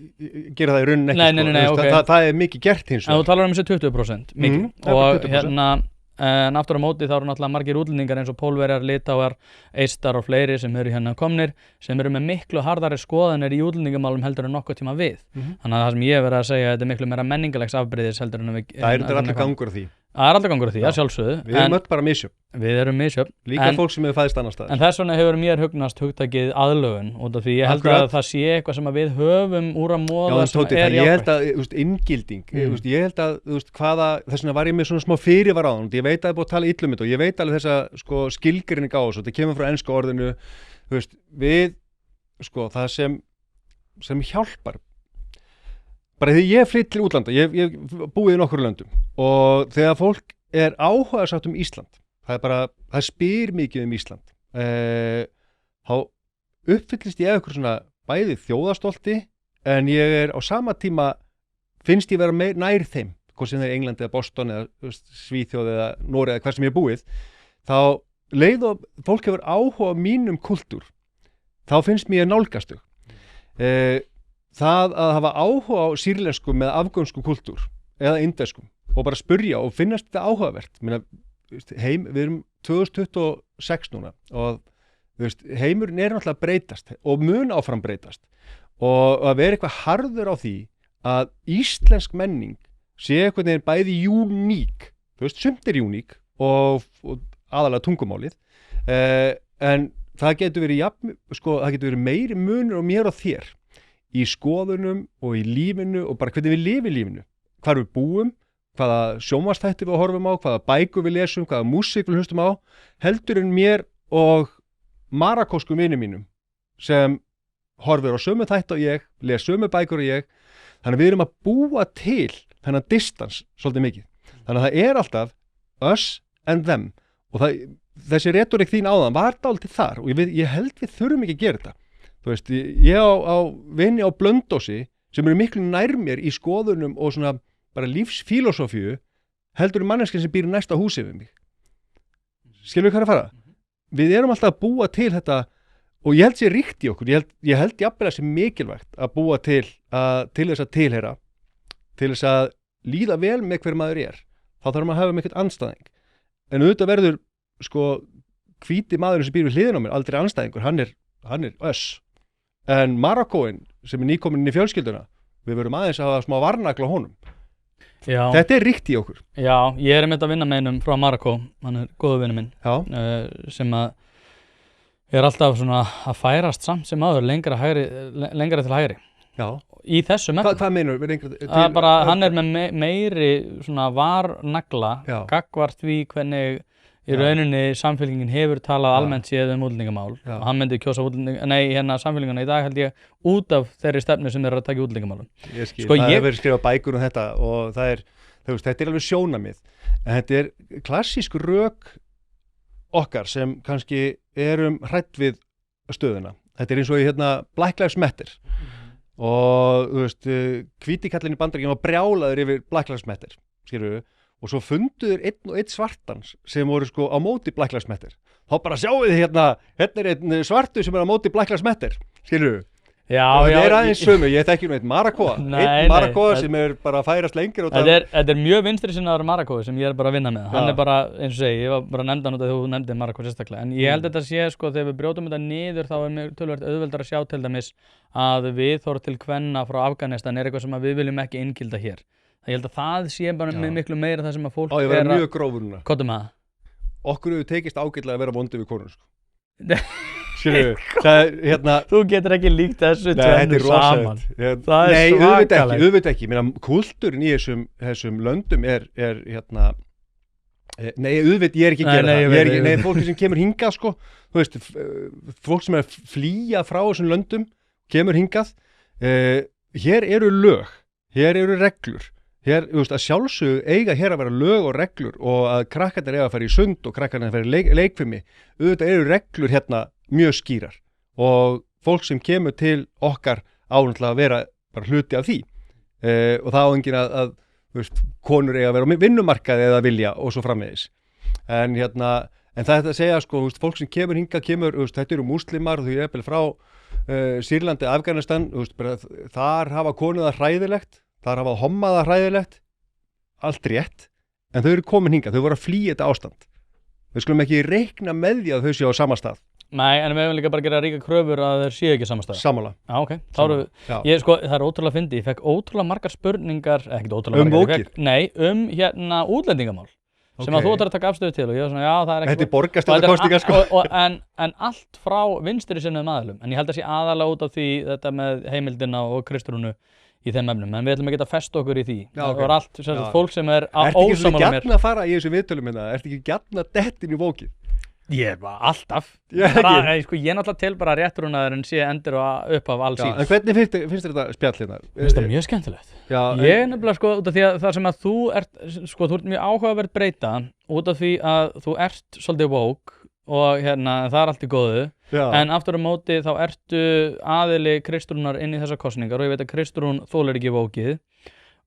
gera það í rauninni ekki. Nei, okay. það mikið gert hins vegar.
Þú talar þessi 20% mikið og 20%. En aftur á móti þá eru náttúrulega margir útlendingar eins og Pólverjar, Litáar, Eistar og fleiri sem eru hérna komnir, sem eru með miklu harðari skoðanir í útlendingamálum heldur en nokkuð tíma við. Þannig að það sem ég verið að segja, þetta miklu meira menningarlegs afbrigðis heldur en við.
Það allir gangur á því.
Það alltaf gangur á því, að sjálfsögðu.
Við erum öll bara misjöfn.
Við erum misjöfn.
Líka fólk sem hefur fæðst annar staðar.
En þess vegna hefur mér hugnast hugtakið aðlögun út af því ég held að það sé eitthvað sem við höfum úr að móða sem jákvætt.
Ég held að inngilding, ég held að þess vegna var ég með svona smá fyrirvara á hún. Ég veit að það er búið að tala illa þetta og ég veit alveg þessa skilgreining á þessu. Þetta kemur frá enska orðinu, það sem hjálpar. Bara því ég flytt til útlanda, ég búið í nokkur löndum og þegar fólk áhugasamt Ísland, það spyr mikið Ísland, þá uppfyllist ég eitthvað svona bæði þjóðarstolti en ég á sama tíma finnst ég vera nær þeim, hvort sem það Englandi eða Boston eða Svíþjóð eða Noreg eða hver sem ég búið, þá leið og fólk hefur áhuga á mínum kultúr, þá finnst mér nálgastu. Það að hafa áhuga á sýrlenskum eða afgönskum kultúr eða indverskum og bara spyrja og finnast þetta áhugavert. Við erum 2026 núna og heimurinn náttúrulega breytast og mun áfram breytast og að vera eitthvað harður á því að íslensk menning sé einhvern veginn bæði uník, sumt uník og aðalega tungumálið, en það getur verið meiri munur á mér og þér í skoðunum og í lífinu og bara hvernig við lifum lífinu, hvar við búum, hvaða sjónvarpsþætti við horfum á, hvaða bækur við lesum, hvaða músík við hlustum á, heldur en mér og marakóskum vinum mínum sem horfir á sömu þætti og ég, les sömu bækur og ég, þannig að við erum að búa til þennan distans svolítið mikið. Þannig að það alltaf us and them og þessi retorik þín áðan var dálítið þar og ég held við þurfum ekki að gera þetta. Ég á vini á Blönduósi sem eru miklu nær mér í skoðunum og svona bara lífsfílósófíu heldur manneskinn sem býr næsta húsi við mig. Skilur við hvað að fara? Við erum alltaf að búa til þetta og ég held sér ríkt í okkur. Ég held jafnvel að sé mikilvægt að búa til þess að tilheyra, til þess að líða vel með hver maður er. Þá þarf maður að hafa með eitthvað andstæðing. En auðvitað verður hvíti maðurinn sem býr við hliðina á mér aldrei andstæðingur. Hann er öss. En Marokkóin sem er nýkominn inn í fjölskylduna, við verum aðeins að hafa smá varnagla á honum. Já. Þetta ríkt í okkur. Já, ég einmitt að vinna með einum frá Marokkó, hann góðu vinur minn, sem að alltaf svona að færast samt sem áður lengra til hægri. Já. Í þessu metnum. Hvað meinur? Bara hann með meiri svona varnagla gagnvart því hvernig í rauninni samfélkingin hefur talað almennt séð útlendingamál og hann myndi kjósa samfélkingana í dag held ég út af þeirri stefnu sem þeir að taka útlendingamálum. Ég skil, það hefur verið skrifað bækur þetta og þetta er alveg sjónamið en þetta er klassísk rök okkar sem kannski erum hrædd við stöðuna. Þetta er eins og í Black Lives Matter. og þú veist, hvíti kallinn í Bandaríkjunum var brjálaður yfir Black Lives Matter, skilurðu, og svo funduður einn og einn svartans sem voru sko á móti Black Lives Matter. Þá bara sjáu þið hérna er einn svartu sem á móti Black Lives Matter, skilurðu.
Já,
það aðeins sömu, ég þekki einn Marakoa, sem bara að færast lengur.
Þetta er mjög vinstri sinnaður Marakoa sem ég bara að vinna með. Hann bara, eins og segi, ég var bara að nefnda hann út af því þú nefndi Marakoa sérstaklega. En ég held að þetta sé, sko, þegar við brjótum þetta niður þá mjög töluvert auðveldar að sjá til dæmis að viðhorf til kvenna frá Afganistan eitthvað sem við viljum ekki inngilda hér. Ég held að það sé bara miklu meira það sem að fólk
ég verði mjög grófur núna.
Kottum að
okkur hefur tekist ágætlega að vera vondi við konur, sko.
Þú getur ekki líkt þessu tvennu saman. Það er svakalegt.
Auðvitað ekki. Kultúrin í þessum löndum er nei, auðvitað ég er ekki að gera það. Nei, fólki sem kemur hingað, sko, þú veist, fólk sem er að flýja frá þessum löndum kemur hingað. Hér eru lög, hér eru reglur. Hér, þú veist, að sjálfsögðu eiga hér að vera lög og reglur og að krakkarnir eiga að fara í sund og krakkarnir að fara í leikfimi. Auðvitað eru reglur hérna mjög skýrar og fólk sem kemur til okkar ánáttúrulega að vera bara hluti af því. Og það á enginn að þú veist, konur eiga að vera á vinnumarkaði eða vilja og svo framvegis. En það er að segja, sko, þú veist, fólk sem kemur hingað kemur, þú veist, þetta eru múslimar og þau eru frá Sýrlandi, Afganistan, þú veist, bara, þar hafa konur það hræðilegt. Það hafa hommaða hræðilegt, allt rétt, en þau eru komin hingað, þau voru að flýja þetta ástand. Við skulum ekki reikna með því að þau séu á sama stað.
Nei, en við hefum líka bara að gera ríka kröfur að þeir séu ekki á sama stað.
Sammála.
Já, ok. Þá eru, sko, það er ótrúlega fyndið, ég fekk ótrúlega margar spurningar, ekkert ótrúlega
margar.
Nei, útlendingamál, sem að þú ætlar að taka afstöðu til og ég var svona, já, það er ekki.
Þetta er borgarstjórnarkosningar, sko.
En allt frá vinstri sinnuðum aðilum, en ég held að sé aðalega út af því þetta með heimildina og Kristrúnu í þeim efnum, en við ætlum ekki að festa okkur í því. Það var allt, fólk sem er ósammála mér.
Ertu ekki gjarn að fara í þessu viðtölum minna? Ertu ekki gjarn að dettin í vókið?
Ég er bara alltaf. Ég náttúrulega til bara réttrúnaðurinn sé endur og upp af alls íls.
En hvernig finnst þetta spjall hérna?
Finnst það mjög skemmtilegt. Ég er nefnilega, sko, út af því að það sem að þú ert, sko, þú ert mjög áhugaverð breyta út af því að þú ert svolítið woke og það er allt í góðu. En aftur á móti þá ertu aðili Kristrúnar inn í þessar kosningar og ég veit að Kristrún þolir ekki vókið.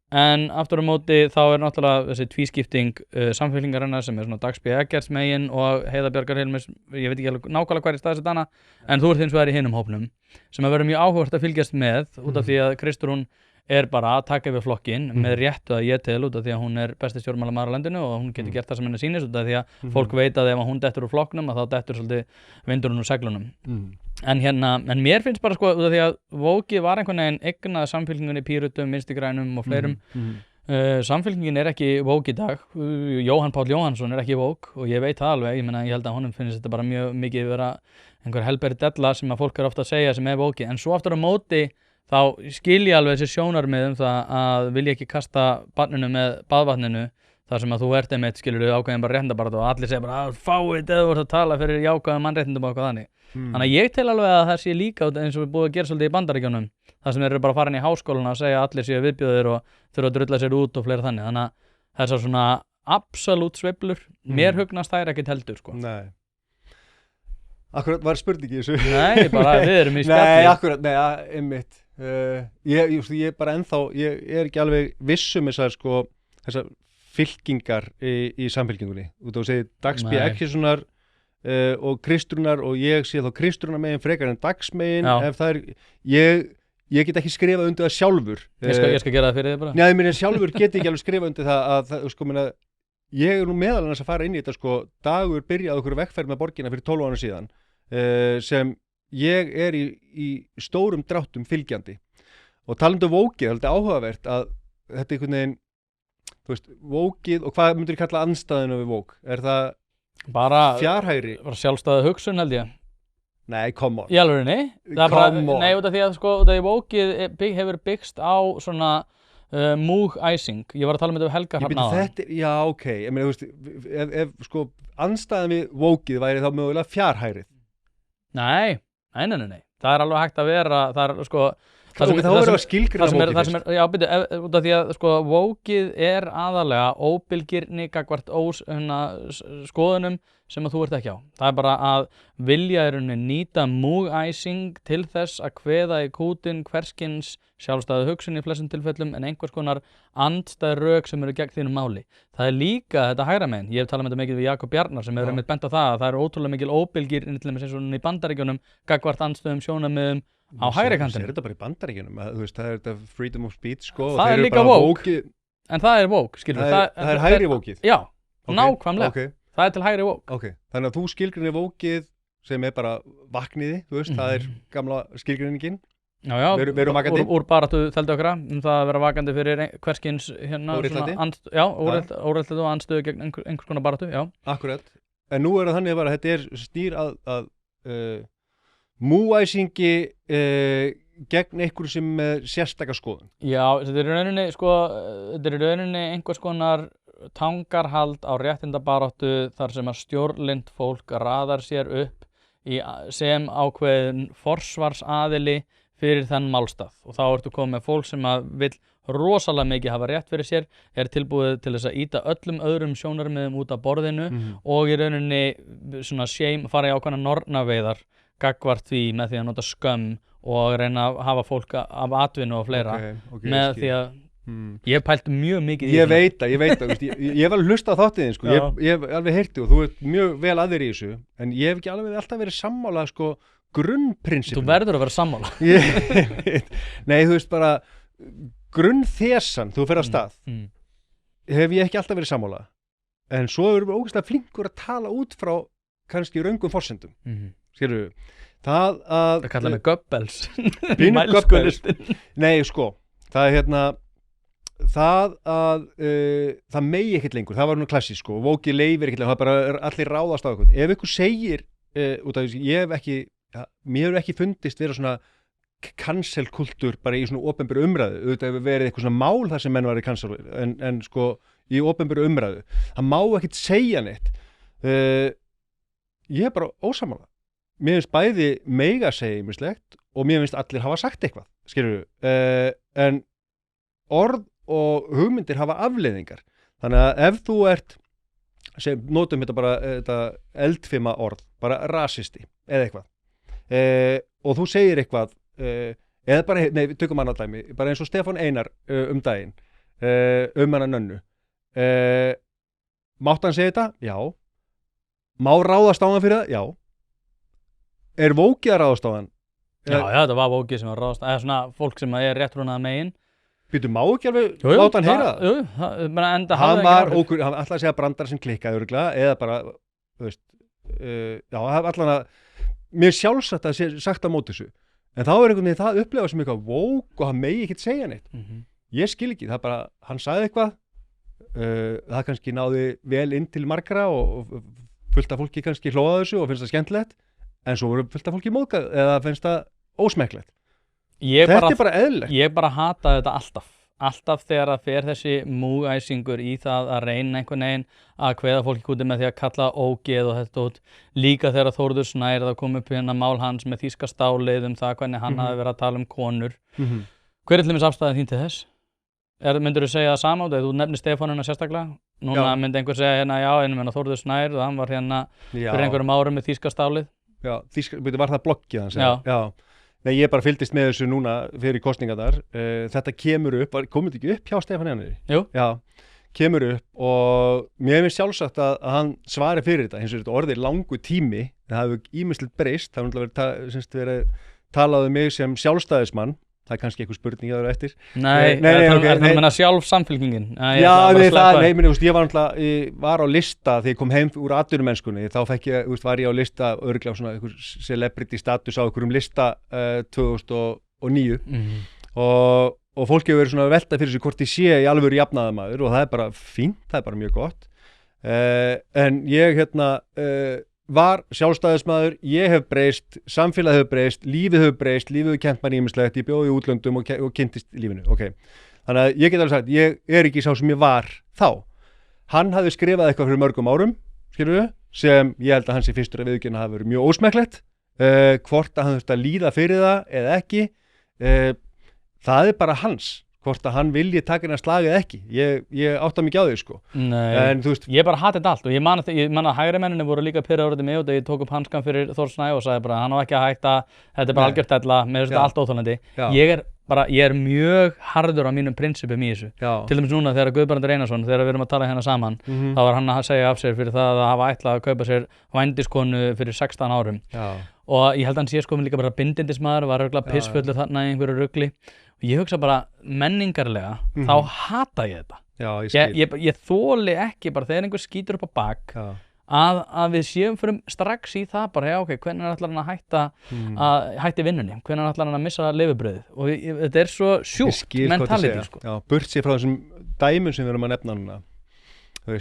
En aftur á móti þá er náttúrulega þessi tvískipting samfylkingarinnar sem er svona Dags B. Eggerts megin og Heiða Bjargar Hilmis, ég veit ekki alveg nákvæmlega hvað er staðsett hana, en þú ert hins vegar í hinum hópnum sem að vera mjög áhugavert að fylgjast með út af því að Kristrún er bara að taka yfir flokkinn með réttu að ég tel út af því að hún er besti stjórnmálamaður á landinu og hún getur gert það sem henni sýnist út af því að fólk veit að ef hún dettur úr flokknum að þá dettur svolítið vindurinn úr seglunum. En mér finnst bara, sko, út af því að vókið var einhvern veginn eignað samfylkingunni, Pírötum, Vinstri grænum og fleirum. Samfylkingin er ekki vók í dag. Jóhann Páll Jóhannsson er ekki vók og ég veit það alveg. Ég held að honum finnst þetta bara mjög mikið vera einhver helberi della sem að fólk er ofta að segja sem er vókið. En svo aftur á móti þá skil ég alveg þessi sjónarmið það að vilja ekki kasta barninu með baðvatninu þar sem að þú ert einmitt, skilurðu, ákveðin bara réttindabaráttu og allir segja bara fáið eða þú ert að tala fyrir jákvæðum mannréttindum og eitthvað þannig. Þannig að ég tel alveg að það sé líka eins og við búum að gera svolítið í Bandaríkjunum þar sem þeir eru bara að fara inn í háskólana og segja að allir séu viðbjóðir og þurfa að drulla sér út og fleira þannig. Þannig að þessar svona absolutt sveiflur, mér hugnast þær ekkert heldur, sko.
Nei. Akkurat var spurning í þessu.
Nei, bara við erum í spjalli.
Nei, akkurat, einmitt. Ég bara ennþá, ég er ekki alveg vissum þessar fylkingar í samfylkingunni. Þú segir Dags B. Eggertssonar og Kristrúnar og ég sé þá Kristrúnar megin frekar en Dags megin. Ef það er, ég get ekki skrifað undir það sjálfur.
Ég skal gera það fyrir þig bara.
Nei, mér sjálfur get ekki alveg skrifað undir það að sko minna, ég er nú meðal annars að fara inn í þetta, sko, Dagur byrjaði okkur vegferð með borgina fyrir 12 ára síðan sem ég er í stórum dráttum fylgjandi og talandi um vókið, það er áhugavert að þetta einhvern veginn, þú veist, vókið og hvað myndir kalla andstæðinu við vók? Er það
bara
fjárhægri?
Bara sjálfstæða hugsun held ég.
Nei, come on.
Í alvörinni? Nei, út af því að sko, út af því vókið hefur byggst á svona múgæsing. Ég var að tala um þetta við Helga Hrafn áðan.
Já, ok, ég meina, þú veist, ef sko andstæðan við vókið væri þá mögulega fjárhærið.
Nei. Það er alveg hægt að vera, það er sko
þá verður að skilgreina woke fyrst.
Já, byrju, út af því að sko, wokeið aðalega óbilgirni gagnvart skoðunum sem að þú ert ekki á. Það bara að vilja í rauninni nýta múgæsing til þess að kveða í kútinn hverskins sjálfstæðu hugsun í flestum tilfellum en einhvers konar andstæð rök sem eru gegn þínu máli. Það líka þetta hægra megin. Ég hef talað þetta mikið við Jakob Bjarnar sem hefur einmitt bent á það að það ótrúlega mikil óbilgirni til dæmis eins og í Bandaríkjunum gagnvart andstöðum sjónarmiðum á hægri kantinu.
Er þetta bara í Bandaríkjunum? Þú veist, það þetta freedom of speech sko.
Það líka woke. En það woke, skilur.
Það hægri wokeið?
Já, nákvæmlega.
Okay.
Það til hægri woke.
Okay. Þannig að þú skilgreinir wokeið sem bara vakniði, þú veist, það gamla skilgreiningin. Já, veru vakandi. Úr baráttu þeldi okkar það að vera vakandi fyrir hverskins óréttlæti og andstöðu gegn einhvers konar baráttu, já. Akkurat. En nú það þannig að þetta snýr að múæsingi gegn einhverju sem með sérstaka skoðun. Já, þetta er rauninni einhvers konar tangarhald á réttindabaráttu þar sem að stjórnlynt fólk raðar sér upp sem ákveðin forsvarsaðili fyrir þenn málstað og þá ertu komið með fólk sem að vill rosalega mikið hafa rétt fyrir sér tilbúið til þess að ýta öllum öðrum sjónarmiðum út af borðinu og í rauninni svona fara í ákveðna nornaveiðar gagnvart því með því að nota skömm og reyna að hafa fólk af atvinnu og fleira með því að ég pælt mjög mikið í því. Ég veit það, ég hef alveg hlustað á þáttiðin sko, ég hef alveg heyrti og þú ert mjög vel að þér í þessu en ég hef ekki alveg alltaf verið sammála sko grunnprinsipum. Þú verður að vera sammála. Nei, þú veist bara grunnþesan, þú fer af stað hef ég ekki alltaf verið sammála en svo erum við ógeðslega flinkur að tala út frá kannski röngum forsendum skilurðu, það kallar mig Goebbels Goebbels. Nei, sko, það það megi ekkert lengur, það var nú klassísk sko, woke leifir ekkert lengur, það bara allir ráðast á eitthvað. Ef ykkur segir út af þessu, mér hefur ekki fundist vera svona cancelkultúr bara í svona opinberu umræðu, auðvitað hefur verið eitthvað svona mál þar sem menn var í cancel en sko í opinberu umræðu, það má ekkert segja neitt. Ég er bara ósammála. Mér finnst bæði mega segja ýmislegt og mér finnst allir hafa sagt eitthvað, skilurðu, en orð og hugmyndir hafa afleiðingar. Þannig að ef þú ert, notum þetta bara þetta eldfima orð, bara rasisti eða eitthvað, og þú segir eitthvað, eða bara, nei, tökum annað dæmi, bara eins og Stefán Einar daginn, hana Nönnu. Mátti hann segja þetta? Já. Má ráðast á hann fyrir það? Já. Er vókið að ráðast á hann? Já, þetta var vókið sem var ráðast, eða svona fólk sem er réttrúnað megin. Býtu, má ekki alveg láta hann heyra það? Jú, hann var okkur, hann ætlaði að segja brandar sem klikkaði örugglega, eða bara, þú veist, já, allan að, mér sjálfsagt að sé sagt á móti þessu, en þá einhvern veginn það upplifað sem eitthvað vók og hann megi ekkert segja neitt. Ég skil ekki, það bara, hann sagði eitthvað, það kannski náði vel inn til margra og fullt af fólki kannski hlóða þessu og finnst það skemmtilegt, en svo voru fullt af fólki móðgað eða finnst það ósmekklegt. Þetta er bara eðlilegt. Ég bara hata þetta alltaf þegar það fer þessi múgæsingur í það að reyna einhvern veginn að kveða fólki úti með því að kalla ógeð og þetta út. Líka þegar Þórður Snær það kom upp hérna mál hans með þýska stálið það hvernig hann hafi verið að tala konur. Hver til dæmis afstæðan þín til þess? Myndirðu segja það sama? Þú nefnir Stefánuna sérstaklega. Núna myndi einhver segja hérna já, Þórður Snær og hann var hérna fyrir einhverjum árum með þýska stálið. Já, var það bloggið hans? Já. Nei, ég bara fylgdist með þessu núna fyrir kosningarnar. Þetta kemur upp, komur þetta ekki upp hjá Stefán Einari? Jú. Já, kemur upp og mér finnst sjálfsagt að hann svari fyrir þetta. Hins vegar þetta orðið langu tími, það hefur ýmislegt breyst, það hefur verið talað um mig sem sjálfstæðismann. Það er kannski eitthvað spurning að vera eftir. Nei, það meina sjálf samfylkingin. Ég var á lista þegar ég kom heim úr atvinnumennskunni, þá var ég á lista örugglega svona einhver celebrity status á einhverjum lista 2009 og fólk hefur verið svona að velta fyrir sig hvort ég sé í alvöru jafnaðarmaður og það er bara fínt, það er bara mjög gott. En ég var sjálfstæðismaður, ég hef breyst, samfélagið hefur breyst, lífið hefur kennt mér ýmislegt, ég bjó í útlöndum og kynntist lífinu, ok. Þannig að ég get alveg sagt, ég er ekki sá sem ég var þá. Hann hafði skrifað eitthvað fyrir mörgum árum, skilurðu, sem ég held að hans í fyrstur að viðurkenna hafi verið mjög ósmekklegt, hvort að hann þurfti að líða fyrir það eða ekki. það bara hans hvort að hann vilji taka hennar slagið ekki ég átta mikið á því sko.
Nei,
en þú veist
ég bara hati þetta allt og ég man að hægri menninni voru líka pirraður út í mig og ég tók upp hanskan fyrir Þór Snæ og sagði bara hann á ekki að hætta, þetta bara algjört della, mér finnst þetta allt óþolandi. Ég er mjög harður á mínum prinsipum í þessu. Til dæmis núna þegar Guðbrandur Einarsson, þegar við erum að tala hérna saman, þá var hann að segja af sér fyrir það að hafa ætlað að kaupa sér vændiskonu fyrir 16 árum. Og ég held að hann sé sko líka bara bindindismaður, var örugglega pissfullur þarna í einhverju rugli. Og ég hugsa bara menningarlega, þá hata ég þetta. Ég þoli ekki bara þegar einhver skýtur upp á bak að við séum fyrir strax í það bara, ok, hvernig ætlar hann að hætti vinnunni, hvernig ætlar hann að missa lifibrauðið og þetta er svo sjúkt mentality sko.
Já, burt sér frá þessum dæmum sem við erum að nefna núna, þú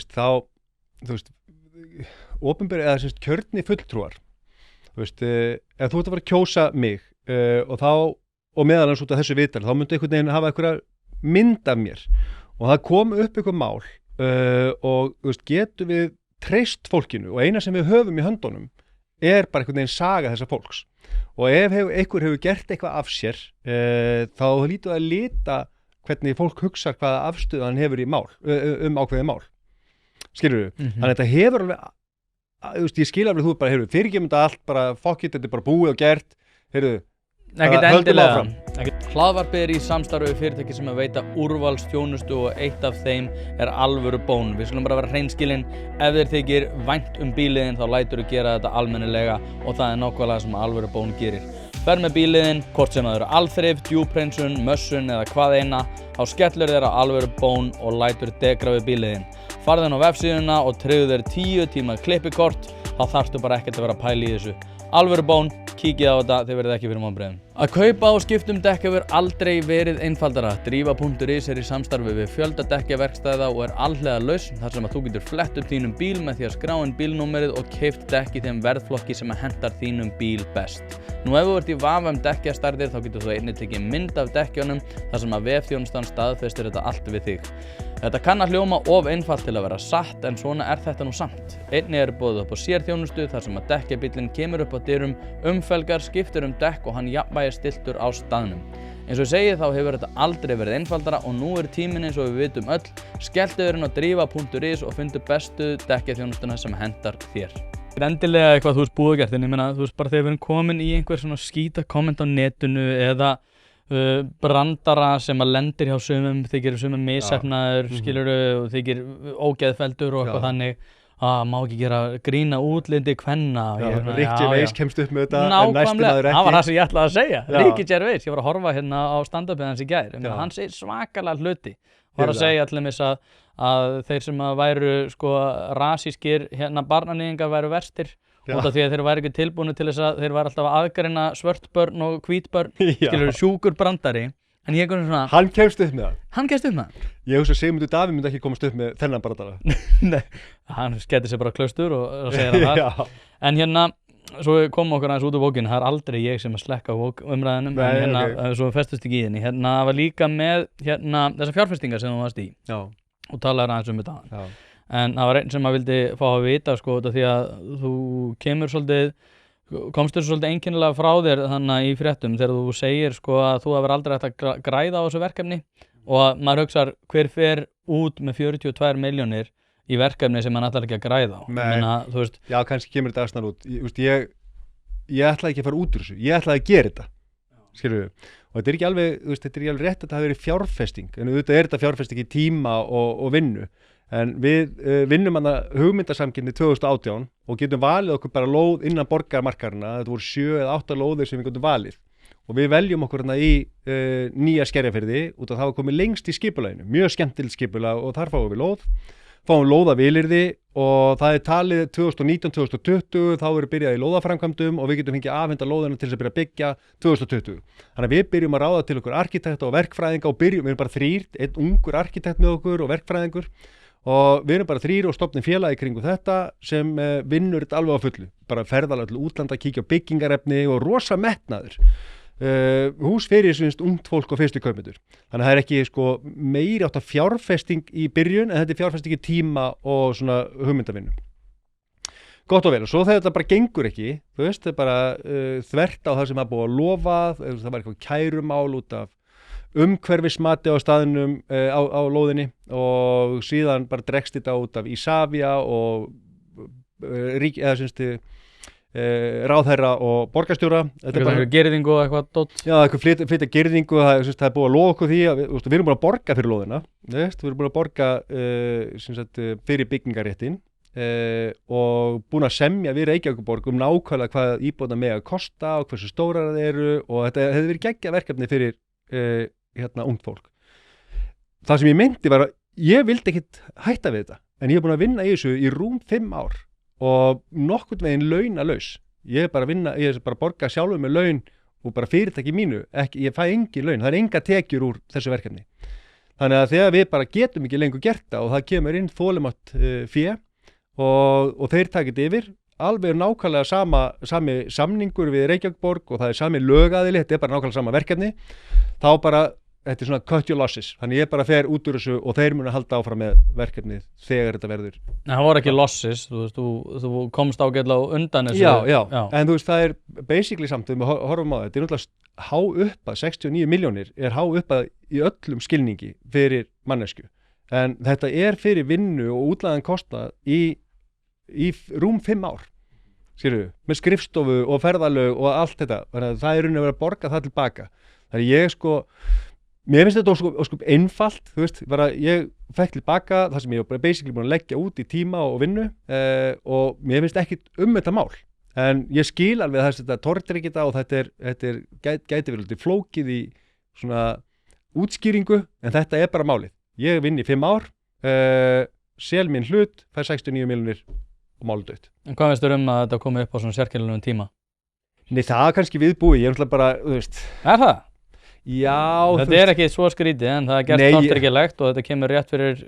veist, opinberi eða semst kjörni fulltrúar, þú veist, ef þú ert að fara að kjósa mig og meðalans út af þessu viðtali, þá myndi einhvern veginn hafa einhverja mynd af mér og það kom upp einhver mál og þú veist, getum við treyst fólkinu og eina sem við höfum í höndunum er bara einhvern veginn saga þessa fólks og ef einhver hefur gert eitthvað af sér þá lítur það að lita hvernig fólk hugsar hvaða afstöðu hann hefur í mál, ákveðið mál skilurðu, þannig að þetta hefur alveg ég skil alveg þú bara, heyrðu, fyrirgefum þetta allt bara fuck it, þetta er bara búið og gert heyrðu,
ekkert endilega. Hlaðvarpið er í samstarfi við fyrirtæki sem að veita úrvalsþjónustu og eitt af þeim er Alvöru Bón. Við skulum bara vera hreinskilin, ef þér þykir vænt bíliðinn þá lætur þú gera þetta almennilega og það er nákvæmlega sem Alvöru Bón gerir. Ferð með bíliðinn, hvort sem það eru alþrif, djúphreinsun, mössun eða hvað eina, þá skellur þér á Alvöru Bón og lætur degra við bíliðinn. Farðu inn á vefsíðuna og tryggðu þér 10 tíma klippikort, þá þarftu bara ekkert að vera að pæla í þessu. Alvöru Bón, kíkið á þetta, þið verðið ekki fyrir vonbrigðum. Að kaupa og skipta dekk hefur aldrei verið einfaldara. Drífa.is er í samstarfi við fjölda dekkjaverkstæða og er alhliða lausn þar sem að þú getur flett upp þínum bíl með því að skrá inn bílnúmerið og keypt dekk í þeim verðflokki sem að hentar þínum bíl best. Nú ef þú ert í vafa dekkjastærðir þá getur þú einnig tekið mynd af dekkjunum þar sem að vefþjónustan staðfestir þetta allt við þig. Þetta kann að hljóma of einfalt til að vera satt en svona er þetta nú samt. Einnig er boðið upp á sérþjónustu þar sem að dekkjabíllinn kemur upp á dyrum, umfelgar, skiptir dekk og hann jafnvægi stiltur á staðnum. Eins og ég segi þá hefur þetta aldrei verið einfaldara og nú er tíminn eins og við vitum öll. Skelltu þér inn á drífa.is og fundu bestu dekkjaþjónustuna sem hentar þér. Þetta er endilega eitthvað þú veist búið gert en ég meina þú veist bara þegar við erum komin í einhver svona skýta komment á netinu eða brandara sem að lendir hjá sumum, þykir sumum misheppnaður, skilurðu, og þykir ógeðfelldur og eitthvað þannig má ekki gera grína útlindi kvenna.
Ricky Gervais kemst upp með þetta
en næsti maður ekki. Það var það sem ég ætlaði að segja. Ricky Gervais, ég var að horfa hérna á stand-upið hans í gær. Hann segir svakalega hluti. Var að segja allir mis að þeir sem að væru sko rasískir barnaníðingar væru verstir. Út af því að þeir væri ekki tilbúinu til þess að þeir væri alltaf að aðgreina svörtbörn og hvítbörn, skilur sjúkur brandari, en ég er svona...
Hann kemst upp með það?
Hann kemst upp með það.
Ég hugsa að Sigmundur Davíð myndi ekki komast upp með þennan brandara.
Nei, hann skettir sér bara klaustur og segir hann það. En hérna, svo komum okkur aðeins út úr bókinu, það er aldrei ég sem að slekka á umræðinum, en hérna, svo festust ekki í henni. Hérna var líka með þessar fjárfestingar sem þú varst í og talaði aðeins um þetta. En það var einn sem maður vildi fá að vita sko því að þú komst þér svolítið einkennilega frá þér þannig í fréttum þegar þú segir sko að þú hefur aldrei hægt að græða á þessu verkefni og að maður hugsar hver fer út með 42 milljónir í verkefni sem hann ætlar ekki að græða á. Meina, þú veist,
já, kannski kemur þetta afsnar út. Ég ætlaði ekki að fara út úr þessu, ég ætlaði að gera þetta, skilurðu. Og þetta er ekki alveg, þetta er ekki alveg rétt að það hafi verið fjárfesting, en auðvitað er þetta fjárfesting í tíma og vinnu. En við vinnum hugmyndasamkeppni 2018 og getum valið okkur bara lóð innan borgarmarkarna. Þetta voru 7 eða 8 lóðir sem við getum valið. Og við veljum okkur í nýja Skerjafirði út af það var komið lengst í skipulaginu. Mjög skemmtilegt skipulag og þar fáum við lóð. Fáum lóðavilyrði og það er talið 2019-2020 þá verður byrjað í lóðaframkvæmdum og við getum fengið afhenda lóðina til þess að byrja að byggja 2020. Þannig að við byrjum að ráða til okkur arkitekta og verkfræðinga og við erum bara 3, einn ungur arkitekt með okkur og verkfræðingur. Og við erum bara 3 og stofnum félagi kringu þetta sem vinnur þetta alveg á fullu. Bara ferðalega til útlanda, kíkja á byggingarefni og rosa metnaður. Hús fyrir ungt fólk og fyrstu kaupendur. Þannig að það er ekki sko, meiri átt að fjárfesting í byrjun en þetta er fjárfesting í tíma og svona hugmyndavinnu. Gott og vel. Og svo þegar þetta bara gengur ekki, þú veist, það er bara þvert á það sem er búið að lofa, það var eitthvað kærumál út af umhverfismati á staðnum á lóðinni og síðan bara dregst þetta út af Isavia og ráðherra og borgarstjóra.
Þetta er bara girðingu og eitthvað dót.
Já, eitthvað flytja girðingu, það er búið að lofa okkur því að við erum búin að borga fyrir lóðina, við erum búin að borga fyrir byggingaréttin og búin að semja við Reykjavíkurborg nákvæmlega hvað íbúðirnar mega kosta og hversu stórar það eru og þetta hefði verið geggjað verkefni fyrir ungt fólk. Það sem ég meinti var að ég vildi ekkit hætta við þetta, en ég hef búin að vinna í þessu í rúm 5 ár og nokkurn veginn launalaus. Ég er bara að borga sjálfur með laun og bara fyrirtæki mínu, ég fæ engin laun, það er enga tekjur úr þessu verkefni. Þannig að þegar við bara getum ekki lengur gert það og það kemur inn þolinmótt fé og þeir takit yfir, alveg nákvæmlega sami samningur við Reykjavíkurborg og það er sami lögaðili, þetta er bara nákvæmlega sama verkefni, þá bara þetta er svona cut your losses, þannig ég bara fer út úr þessu og þeir munu halda áfram með verkefnið þegar þetta verður.
Það voru ekki losses, þú komst ágætlega undan þessu.
Já, en þú veist það er basically samt, við horfum á þetta er náttúrulega há uppað, 69 milljónir er há uppað í öllum skilningi fyrir mannesku, en þetta er fyrir vinnu og útlæðan kostnað í rúm 5 ár, skilurðu, með skrifstofu og ferðalög og allt þetta, þannig að það er raunin að vera að borga það tilbaka. Þannig ég mér finnst þetta óskup einfalt, þú veist, bara ég fekk tilbaka það sem ég var basically búin að leggja út í tíma og vinnu og mér finnst ekkit þetta mál. En ég skil alveg þess að þetta tortryggir þetta og þetta gæti verið lítið flókið í svona útskýringu, en þetta er bara málið. Ég vinn í 5 ár, sel minn hlut, fær 69 milljónir og málið dautt.
En hvað veist að þetta komi upp á svona sérkennilegum tíma?
Nei, það er kannski viðbúið, ég er náttúrulega bara, þú veist.
Er það?
Já,
þetta er ekki svo skrítið en það er gert tortryggilegt og þetta kemur rétt fyrir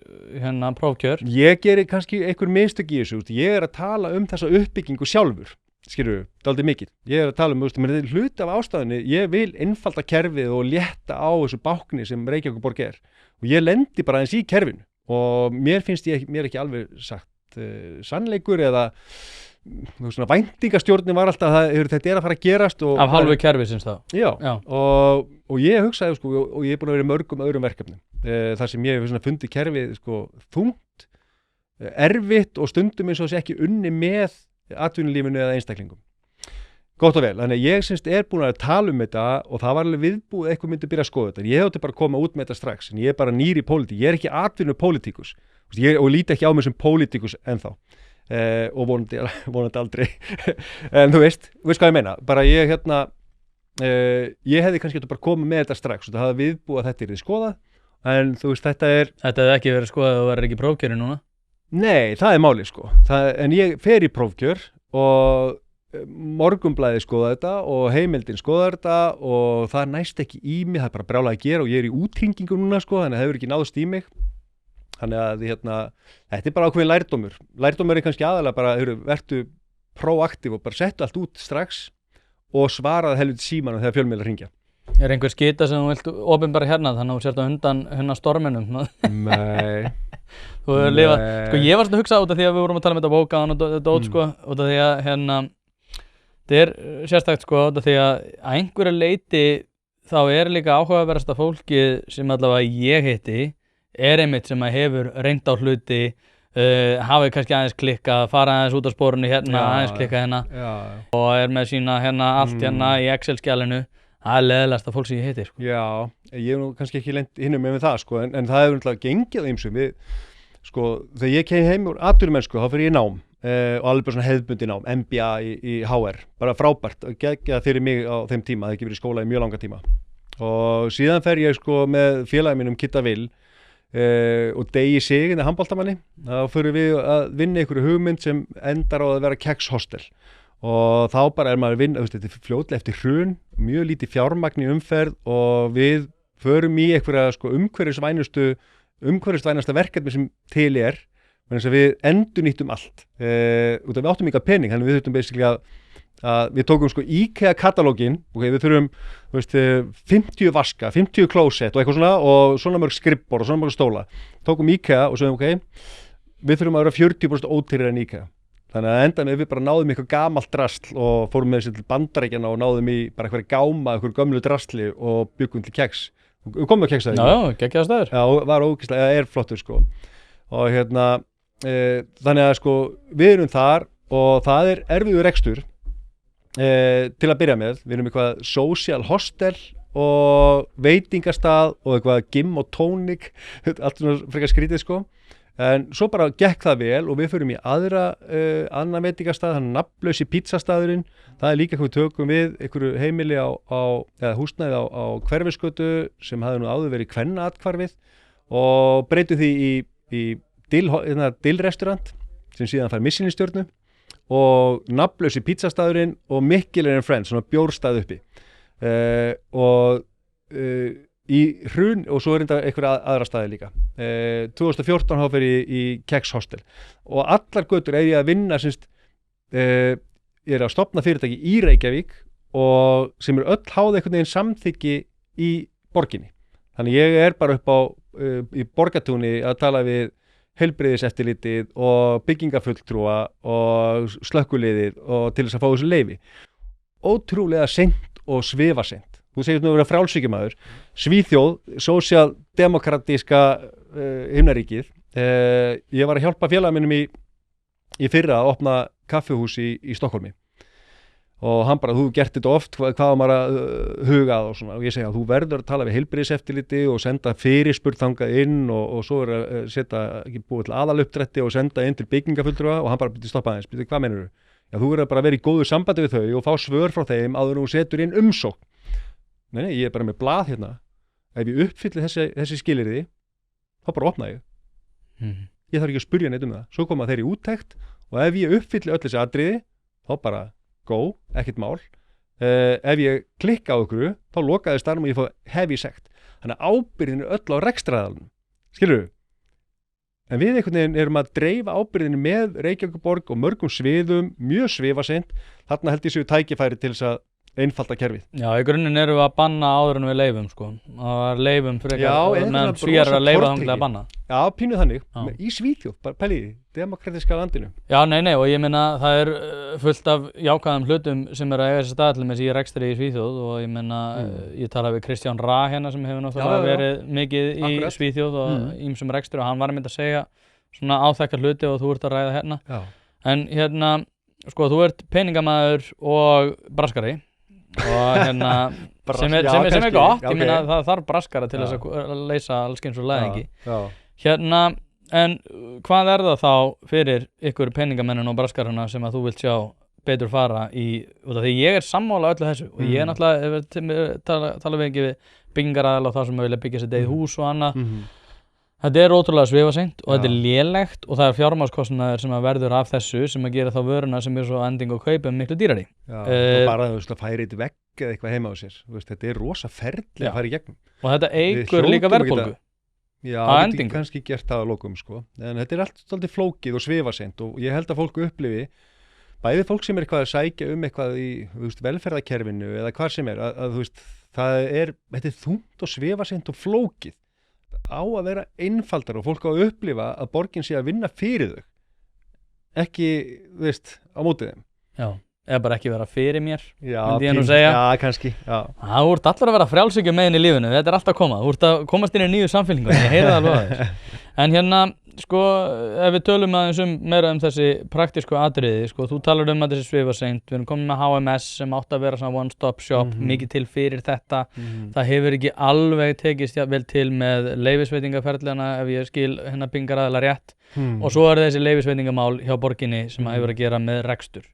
prófkjör.
Ég gerir kannski einhver mistök í þessu, ég er að tala þessa uppbyggingu sjálfur, skilurðu, dálítið mikið. Ég er að tala menn hluti af ástæðunni, ég vil einfalda kerfið og létta á þessu bákni sem Reykjavíkurborg er. Og ég lendi bara aðeins í kerfinu og mér finnst mér ekki alveg sagt sannleikur eða svona væntingastjórnin var alltaf þetta er að fara að gerast
af hálfu kerfisins þá.
Já. Og ég hugsaði og ég er búin að vera í mörgum öðrum verkefnum þar sem ég hef fundið kerfið þungt, erfitt og stundum eins og þessi ekki unni með atvinnulífinu eða einstaklingum. Gott og vel, þannig ég er búin að tala þetta og það var alveg viðbúið eitthvað myndi byrja að skoða þetta, en ég hefði bara að koma út með þetta strax, en ég er bara nýr í pólitík, ég er ekki atvinnupólitíkus og líti ekki á mig sem pólitíkus ennþá. Og vonandi aldrei en þú veist hvað ég meina bara ég hefði kannski bara komið með þetta strax og það hafði viðbúið að þetta er skoðað en þú veist þetta
hefði ekki verið skoðað og verið ekki prófkjöri núna?
Nei, það er málið en ég fer í prófkjör og Morgunblaðið skoða þetta og Heimildin skoðar þetta og það næst ekki í mig, það er bara brjálað að gera og ég er í úthringingu núna þannig að það hefur ekki náðst í mig. Þannig að þetta er bara ákveðin lærdómur. Lærdómur er kannski aðalega bara, vertu proaktív og bara settu allt út strax og svaraði helviti símanum þegar fjölmiðlar hringja.
Er einhver skita sem þú vilt opinbera hérna þannig að þú sért á undan storminum?
Nei.
Þú hefur lifað. Ég var svona að hugsa út af því að við vorum að tala um þetta bókaðan og dót út af því að þetta er sérstakt út af því að einhverju leyti þá er líka áhugaverðasta fólkið sem allavega ég hitti er einmitt sem að hefur reynt á hluti, hafi kannski aðeins klikkað, fara aðeins út á spórunni aðeins klikkað og er með sína allt í Excel-skjalinu. Það er leiðilegasta fólk sem ég hitti.
Já, ég hef nú kannski ekki lent hinum með það en það hefur náttúrulega gengið á ýmsum þegar ég kem heim úr atvinnumennsku þá fer ég í nám og alveg bara svona hefðbundið nám, MBA í HR, bara frábært og geggjað fyrir mig á þeim tíma, það hef ekki verið í skóla í mjög langa tíma og síðan fer ég með félagi mínum Kitta Will og Degi Sigin handboltamanni, þá fyrir við að vinna einhverju hugmynd sem endar á að vera kekshostel og þá bara maður að vinna, þetta er fljótlega eftir hrun, mjög lítið fjármagn í umferð og við förum í einhverja umhverfisvænasta verkefni sem til er, þannig að við endurnýttum allt út af við áttum ykkar pening, þannig við þurftum basically að við tókum IKEA katalógin við þurfum 50 vaska, 50 klósett og eitthvað og svona mörg skrippborð og svona mörg stóla tókum IKEA og sögum við þurfum að vera 40% ódýrari en IKEA þannig að enda við bara náðum eitthvað gamalt drasl og fórum með þessi til Bandaríkjanna og náðum í bara eitthvað gáma, eitthvað gömlu drasli og byggum til keks komum að keksa það
Já, geggjaður staður.
Já, var ógeðslega, flottur sko og þannig að sko við erum þar og það erfiður rekstur til að byrja með, við erum eitthvað social hostel og veitingastað og eitthvað gym og tónik, allt svona frekar skrítið sko. En svo bara gekk það vel og við förum í annan veitingastað, hann nafnlausi pizzastaðurinn. Það líka hvað við tökum við einhverju heimili eða húsnæði á Hverfisgötu sem hafði nú áður verið kvennaathvarfið og breytum því í Dill-restaurant sem síðan fær Michelin-stjörnu og nafnlausi pizzastaðurinn og Mikkeler & Friends, svona bjórstað uppi. Í hrun og svo þetta einhverja aðra staði líka 2014 þá fer ég í Keks Hostel og allar götur ég að vinna ég að stofna fyrirtæki í Reykjavík og sem öll háð einhvern veginn samþykki í borginni þannig ég bara upp á í Borgartúni að tala við heilbrigðiseftirlitið og byggingafulltrúa og slökkviliðið og til þess að fá þessu leyfi ótrúlega seint og svifaseint. Þú segir nú að vera frjálshyggjumaður. Svíþjóð, sósíaldemókratíska himnaríkið. Ég var að hjálpa félaga mínum í fyrra að opna kaffihús í Stokkólmi. Og hann bara, þú gert þetta oft, hvað maður að huga að og svona. Og ég segi að þú verður að tala við heilbrigðiseftirliti og senda fyrirspurn þangað inn og svo að búið til aðaluppdrætti og senda inn til byggingafulltrúa og hann bara byrja stoppa aðeins. Hvað meinarðu? Já, þú verður bara að vera í góðu sambandi við þau og fá svör frá þeim áður en þú setur inn umsókn. Nei, ég bara með blað hérna. Ef ég uppfylli þessi skilyrði, þá bara opna ég. Ég þarf ekki að spyrja neitt um það. Svo koma þeir í úttekt og ef ég uppfylli öll þessi atriði, þá bara go, ekkert mál. Ef ég klikka á ykkur, þá lokaði starfum og ég fá heavy sekt. Þannig að ábyrgðin öll á rekstraraðalunum. Skilurðu? En við einhvern veginn erum að dreifa ábyrgðinu með Reykjavíkurborg og mörgum sviðum, mjög svifaseint. Þarna held ég séu tækifæri til þess að einfalda kerfið. Já,
í grunninn erum við að banna áður en við leyfum sko. Það var leyfum frekar, meðan Svíar að leyfa þangað að banna.
Já, pínu þannig. Í Svíþjóð, bara pæliði, demokratíska landinu.
Já, nei, og ég meina það fullt af jákvæðum hlutum sem að eiga þessi staðallum eins og ég rekstri í Svíþjóð og ég meina, ég talaði við Kristján Ra hérna sem hefur náttúrulega verið mikið í Svíþjóð og ýmsum rekstri og hann var að mynda að segja svona áþekkar hluti og þú ert að ræða hérna. Já. En hérna, sko, þú ert peningamæður og braskari og hérna sem gott, ég meina það þarf braskara til þess að leysa alls eins og læðingi hérna, en hvað það þá fyrir ykkur peningamennin og braskarana sem að þú vilt sjá betur fara í, því ég sammála öllu þessu og ég náttúrulega tala við ekki við byggingaraðal og það sem vilja byggja sér eigið hús og annað þetta ótrúlega svifaseint og þetta lélegt og það fjármagnskostnaður sem að verður af þessu sem að gera þá vöruna sem svo ending og kaupum miklu dýrari. Já,
og bara að færi eitt vegg eða eitthvað heima á sér. Þetta rosa ferli að fara í gegnum.
Og þetta eykur líka verðbólgu.
Já, það getur kannski gert það að lokum sko. En þetta allt svolítið flókið og svifaseint og ég held að fólk upplifi, bæði fólk sem eitthvað að sækja eitthvað í velferðarkerfinu eða hvað sem að þetta þungt og svifaseint og flókið. Á að vera einfaldar og fólk á að upplifa að borgin sé að vinna fyrir þau ekki, á mótið þeim.
Já, eða bara ekki vera fyrir mér
kannski
þú ert allar að vera frjálshyggju megin í lífinu, þetta alltaf að koma þú ert að komast inn í nýju samfélningu, ég heyri það alveg að þér en hérna, sko, ef við tölum aðeins meira þessi praktísku atriði, sko, þú talar að þessi svifaseint, við erum komin með HMS sem átt að vera svona one stop shop, mikið til fyrir þetta, það hefur ekki alveg tekist vel til með leyfisveitingaferðlana ef ég skil hérna byggingaraðila rétt og svo þessi leyfisveitingamál hjá borginni sem hefur að gera með rekstur.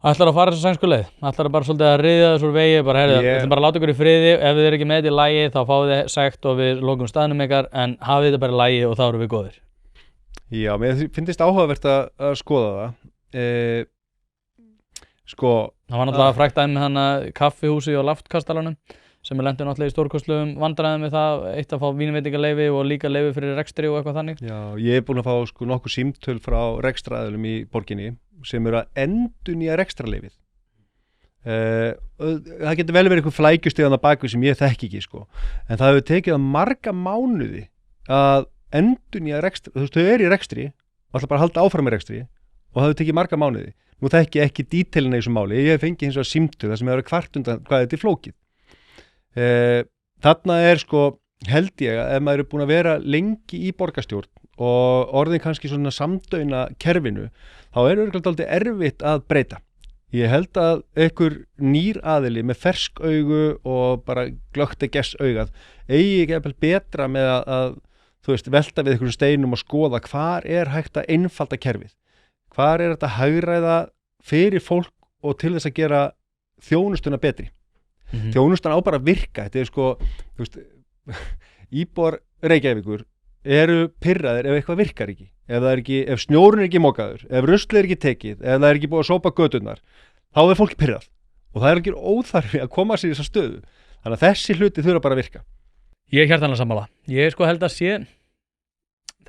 Ætlar að fara þessa sænsku leið? Ætlar að bara svolítið að ryðja þessu úr vegi, bara ætlar bara að láta ykkur í friði, ef þið ekki með þetta í lagi þá fáið þið sekt og við lokum staðnum ykkar en hafið þetta bara í lagi og þá erum við góðir.
Já, mér finnst áhugavert að skoða það. Sko...
Það var náttúrulega frækt með hana kaffihúsi og Laftkastalanum sem lentur náttúrulega í stórkostlegum vandræðum við það, eitt að fá vínveitingaleyfi og líka leyfi fyrir rekstri og eitthvað þannig. Já, ég búinn að fá nokkuð símtöl frá rekstraraðilum í borginni sem að endurnýja rekstrarleyfið. Það getur vel verið eitthvað flækjustig á baku sem ég þekki ekki sko. En það hefur tekið marga mánuði að endurnýja rekstri, þau í rekstri og ætla bara að halda áfram í rekstri og það hefur tekið marga mánuði. Nú þekki ég ekki dítelina í þessu máli, ég hef fengið hins vegar símtöl þar sem hefur kvart undan hvað þetta flókið.
þarna sko, held ég að ef maður búin að vera lengi í borgarstjórn og orðin kannski svona samdauna kerfinu, þá örugglega dálítið erfitt að breyta. Ég held að einhver nýr aðili með fersk augu og bara glöggt gess augað eigi ekki betra með að þú veist, velta við einhverjum steinum og skoða hvar hægt að einfalda kerfið. Hvar þetta hagræða fyrir fólk og til þess að gera þjónustuna betri. Þjónustan á bara að virka. Þetta sko, þú veist, íbúar Reykjavíkur eru pirraðir ef eitthvað virkar ekki. Ef snjórinn ekki mokaður, ef ruslið ekki tekið, ef það ekki búið að sópa göturnar, þá fólk pirrað. Og það ekki óþarfi að koma sér í þessa stöðu. Þannig að þessi hluti þurfa bara að virka.
Ég hjartanlega sammála. Ég sko held að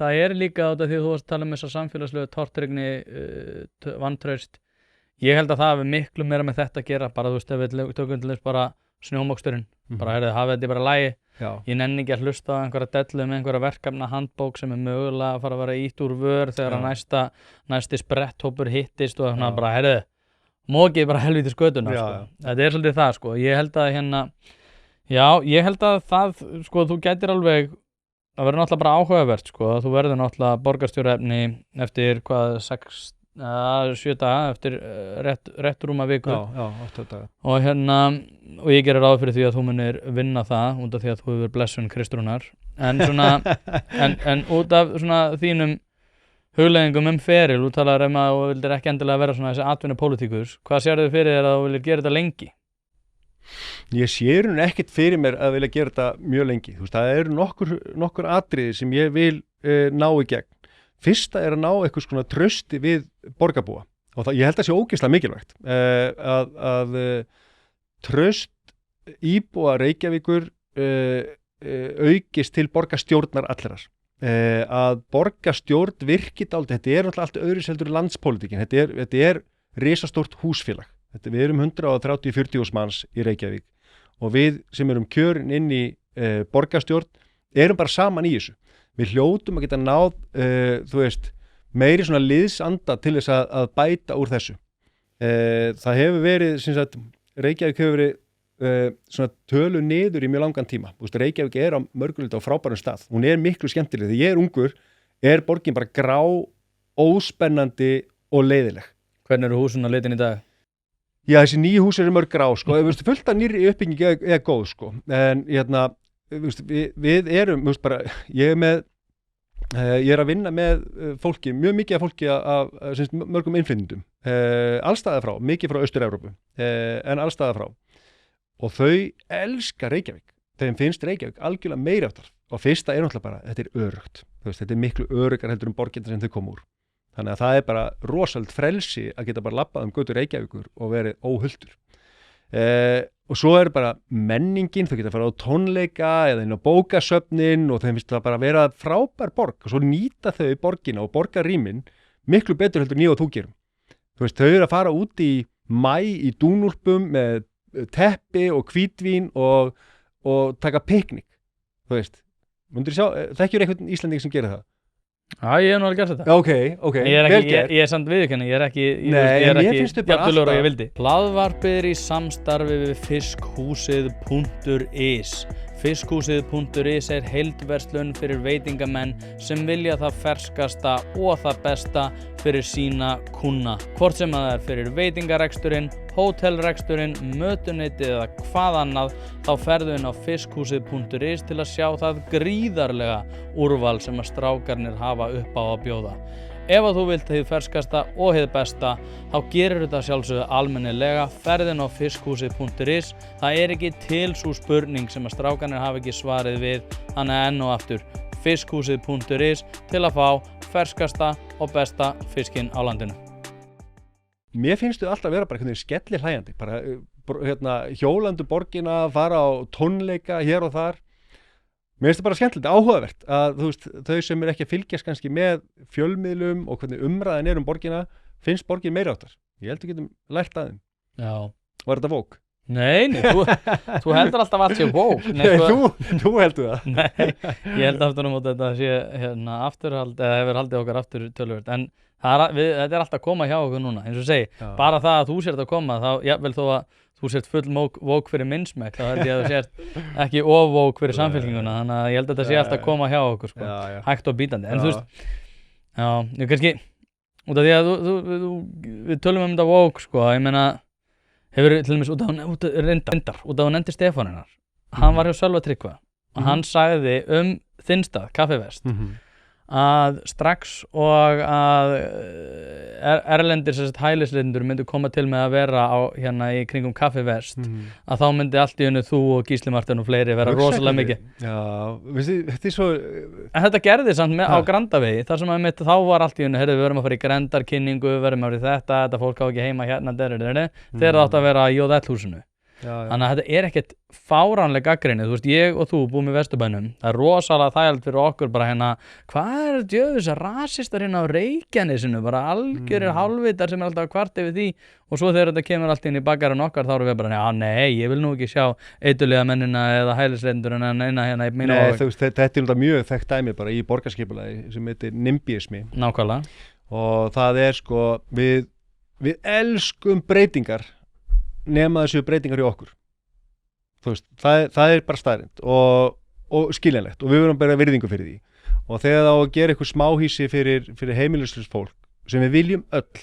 það líka á þetta því að þú varst að tala um þessa samfélagslegu tortryggni, vantraust. Ég held að það hafi miklu meira með þetta að gera, bara þú veist, ef við tökum til þess bara snjómoksturinn, bara hafið þetta bara í lagi. Já. Ég nenni ekki að hlusta á einhverja dellu með einhverja verkefna handbók sem mögulega að fara að vera ítt úr vör þegar að næsti spretthópur hittist og svona bara, mókið bara helvítis götuna, sko. Þetta svolítið það, sko. Ég held að ég held að það, sko, þú gætir alveg, það verður náttúrulega bara áhugavert, sko, þú verður náttúrulega borgarstjóraefni eftir 7 daga, eftir rétt rúma viku.
Já, 8 daga.
Og ég gerir ráð fyrir því að þú munir vinna það út af því að þú hefur blessun Kristrúnar. En svona, en út af svona þínum hugleiðingum feril, þú talar að þú vildir ekki endilega vera svona þessi atvinnupólitíkus. Hvað sérðu fyrir þér að þú viljir gera þetta lengi?
Ég sé ekkert fyrir mér að vilja gera þetta mjög lengi. Þú veist, það eru nokkur atriði sem ég vil ná í gegn. Fyrsta að ná eitthvað svona trausti við borgarbúa og ég held að sé ógeðslega mikilvægt að traust íbúa Reykjavíkur aukist til borgarstjórnar allrar. Að borgarstjórn virki dálítið, þetta náttúrulega allt öðru heldur landspólitíkin, þetta risastórt húsfélag. Við erum 130-40 manns í Reykjavík og við sem erum kjörin inn í borgarstjórn erum bara saman í þessu. Við hljótum að geta náð, þú veist, meiri svona liðsanda til þess að bæta úr þessu. Það hefur verið, sem sagt, Reykjavík hefur verið svona tölu niður í mjög langan tíma. Þú veist, Reykjavík á mörgulegt á frábærum stað. Hún miklu skemmtileg. Þegar ég ungur, borgin bara grá, óspennandi og leiðileg.
Hvernig eru húsin á litin í dag?
Já, þessi nýju hús eru mörg grá, sko. Þú veist, fullt af nýrri uppbyggingi góð, sko. En við erum, þú veist, bara, ég er að vinna með fólki, mjög mikið af fólki af mörgum innflytjendum, allstaðar frá, mikið frá Austur-Evrópu, en allstaðar frá. Og þau elska Reykjavík. Þeim finnst Reykjavík algjörlega meiri áttar. Og fyrsta náttúrulega bara, þetta örugt. Þú veist, þetta miklu öruggar heldur borginna sem þau koma úr. Þannig að það bara rosalega frelsi að geta bara labbað götur Reykjavíkur og verið óhulltur. Og svo bara menningin, þau geta að fara á tónleika eða inn á bókasöfnin og þeim finnst það bara að vera frábær borg og svo nýta þau borgina og borgarrýmin miklu betur heldur en ég og þú gerum. Þú veist, þau eru að fara út í maí í dúnúlpum með teppi og hvítvín og taka piknik. Þú veist, þekkjur einhvern Íslending sem gerir það?
Já, ég hef nú alveg gert þetta.
Ok, vel gert.
Ég samt viðurkenni, ég er ekki jafndulegur og ég vildi. Hlaðvarpið í samstarfi við fiskhúsið.is. Fiskhúsið.is heildverslun fyrir veitingamenn sem vilja það ferskasta og það besta fyrir sína kúnna. Hvort sem það fyrir veitingareksturinn, hótelreksturinn, mötuneytið eða hvað annað, þá ferðu inn á fiskhúsið.is til að sjá það gríðarlega úrval sem að strákarnir hafa upp á að bjóða. Ef að þú vilt hið ferskasta og hið besta, þá gerir þetta sjálfsögðu almennilega, ferðin á fiskhúsið.is. Það ekki til sú spurning sem að strákarnir hafa ekki svarið við, þannig að enn og aftur fiskhúsið.is til að fá ferskasta og besta fiskinn á landinu.
Mér finnst þau alltaf vera bara einhvern veginn skellir hlæjandi, bara hjólandi borgina, fara á tónleika hér og þar. Mér finnst það bara skemmtilegt, áhugavert að þú veist, þau sem ekki að fylgjast kannski með fjölmiðlum og hvernig umræðin borgina, finnst borgin meiri áttar. Ég held að getum lært að þeim.
Já.
Var þetta vók?
Nei, þú heldur alltaf allt sé vók.
Nei, þú heldur það.
Nei, ég held aftur á móti þetta sé afturhald, eða hefur haldið okkar aftur töluvert. En þetta alltaf að koma hjá okkur núna, eins og segi, bara það að þú sért að koma, þá jafnvel þó að þú sért full vók fyrir minnsmekk, þá held ég að þú sért ekki ofvók fyrir samfélkinguna, þannig að ég held að þetta sé alltaf að koma hjá okkur, sko, hægt og bítandi. En þú veist, já, ég kannski, út af því að við tölum þetta vók, sko, ég meina, hefur til dæmis út af hún nefndi Stefáninnar, hann var hjá Sölva Tryggva og hann sagði þinn stað, Kaffivest, að strax og að erlendir hælisleitendur myndu koma til með að vera hérna í kringum Kaffivest, að þá myndi allt í einu þú og Gísli Marteinn og fleiri vera rosalega mikið.
Já, veistu, þetta svo...
En þetta gerði samt á Grandavegi, þar sem að þá var allt í einu, heyrðu, við verum að fara í grendarkynningu, við verum að fara í þetta fólk á ekki heima hérna, þegar það átt að vera í Jóðell-húsinu. Þannig að þetta ekkert fáránleg gagnrýni, þú veist, ég og þú búum í Vesturbænum, það rosalega þægilegt fyrir okkur bara hérna, hvað þessar rasistar hérna á Reykjanesinu, bara algjörir hálfvitar sem alltaf kvart yfir því og svo þegar þetta kemur allt inn í bakgarinn okkar þá erum við bara, nei, ég vil nú ekki sjá eitulega mennina eða hælisleitendur en eina hérna í mínu.
Nei, þú veist, þetta er mjög þekkt dæmi bara í borgarskipulagi sem heitir NIMBYismi.
Nákvæmlega. Og
það sko, við elskum breytingar nema þessu breytingar í okkur. Þú veist, það bara staðreynd og skiljanlegt og við verðum bara virðingu fyrir því. Og þegar það á að gera eitthvað smáhýsi fyrir heimilislaust fólk sem við viljum öll,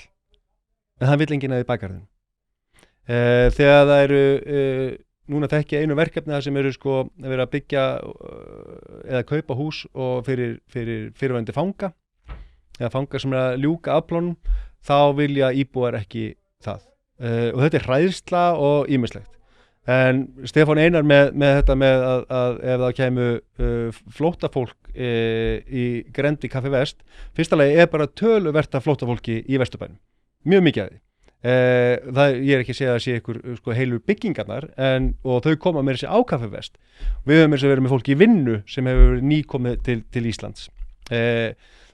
en það vill enginn að í bakgarðinu. Þegar það eru, núna þekki einu verkefni það sem eru sko að vera að byggja eða kaupa hús og fyrir fyrirvændi fanga, eða fanga sem að ljúka afplánum, þá vilja íbúar ekki það. Og þetta hræðsla og ýmislegt. En Stefán Einar með þetta með að ef það kemur flóttafólk í grendi Kaffivest, fyrsta lagi bara töluvert af flóttafólki í Vesturbænum. Mjög mikið af því. Ég ekki að segja að sé ykkur sko, heilu byggingarnar og þau koma með þessi á Kaffivest. Við höfum verið með fólki í vinnu sem hefur nýkomið til Íslands.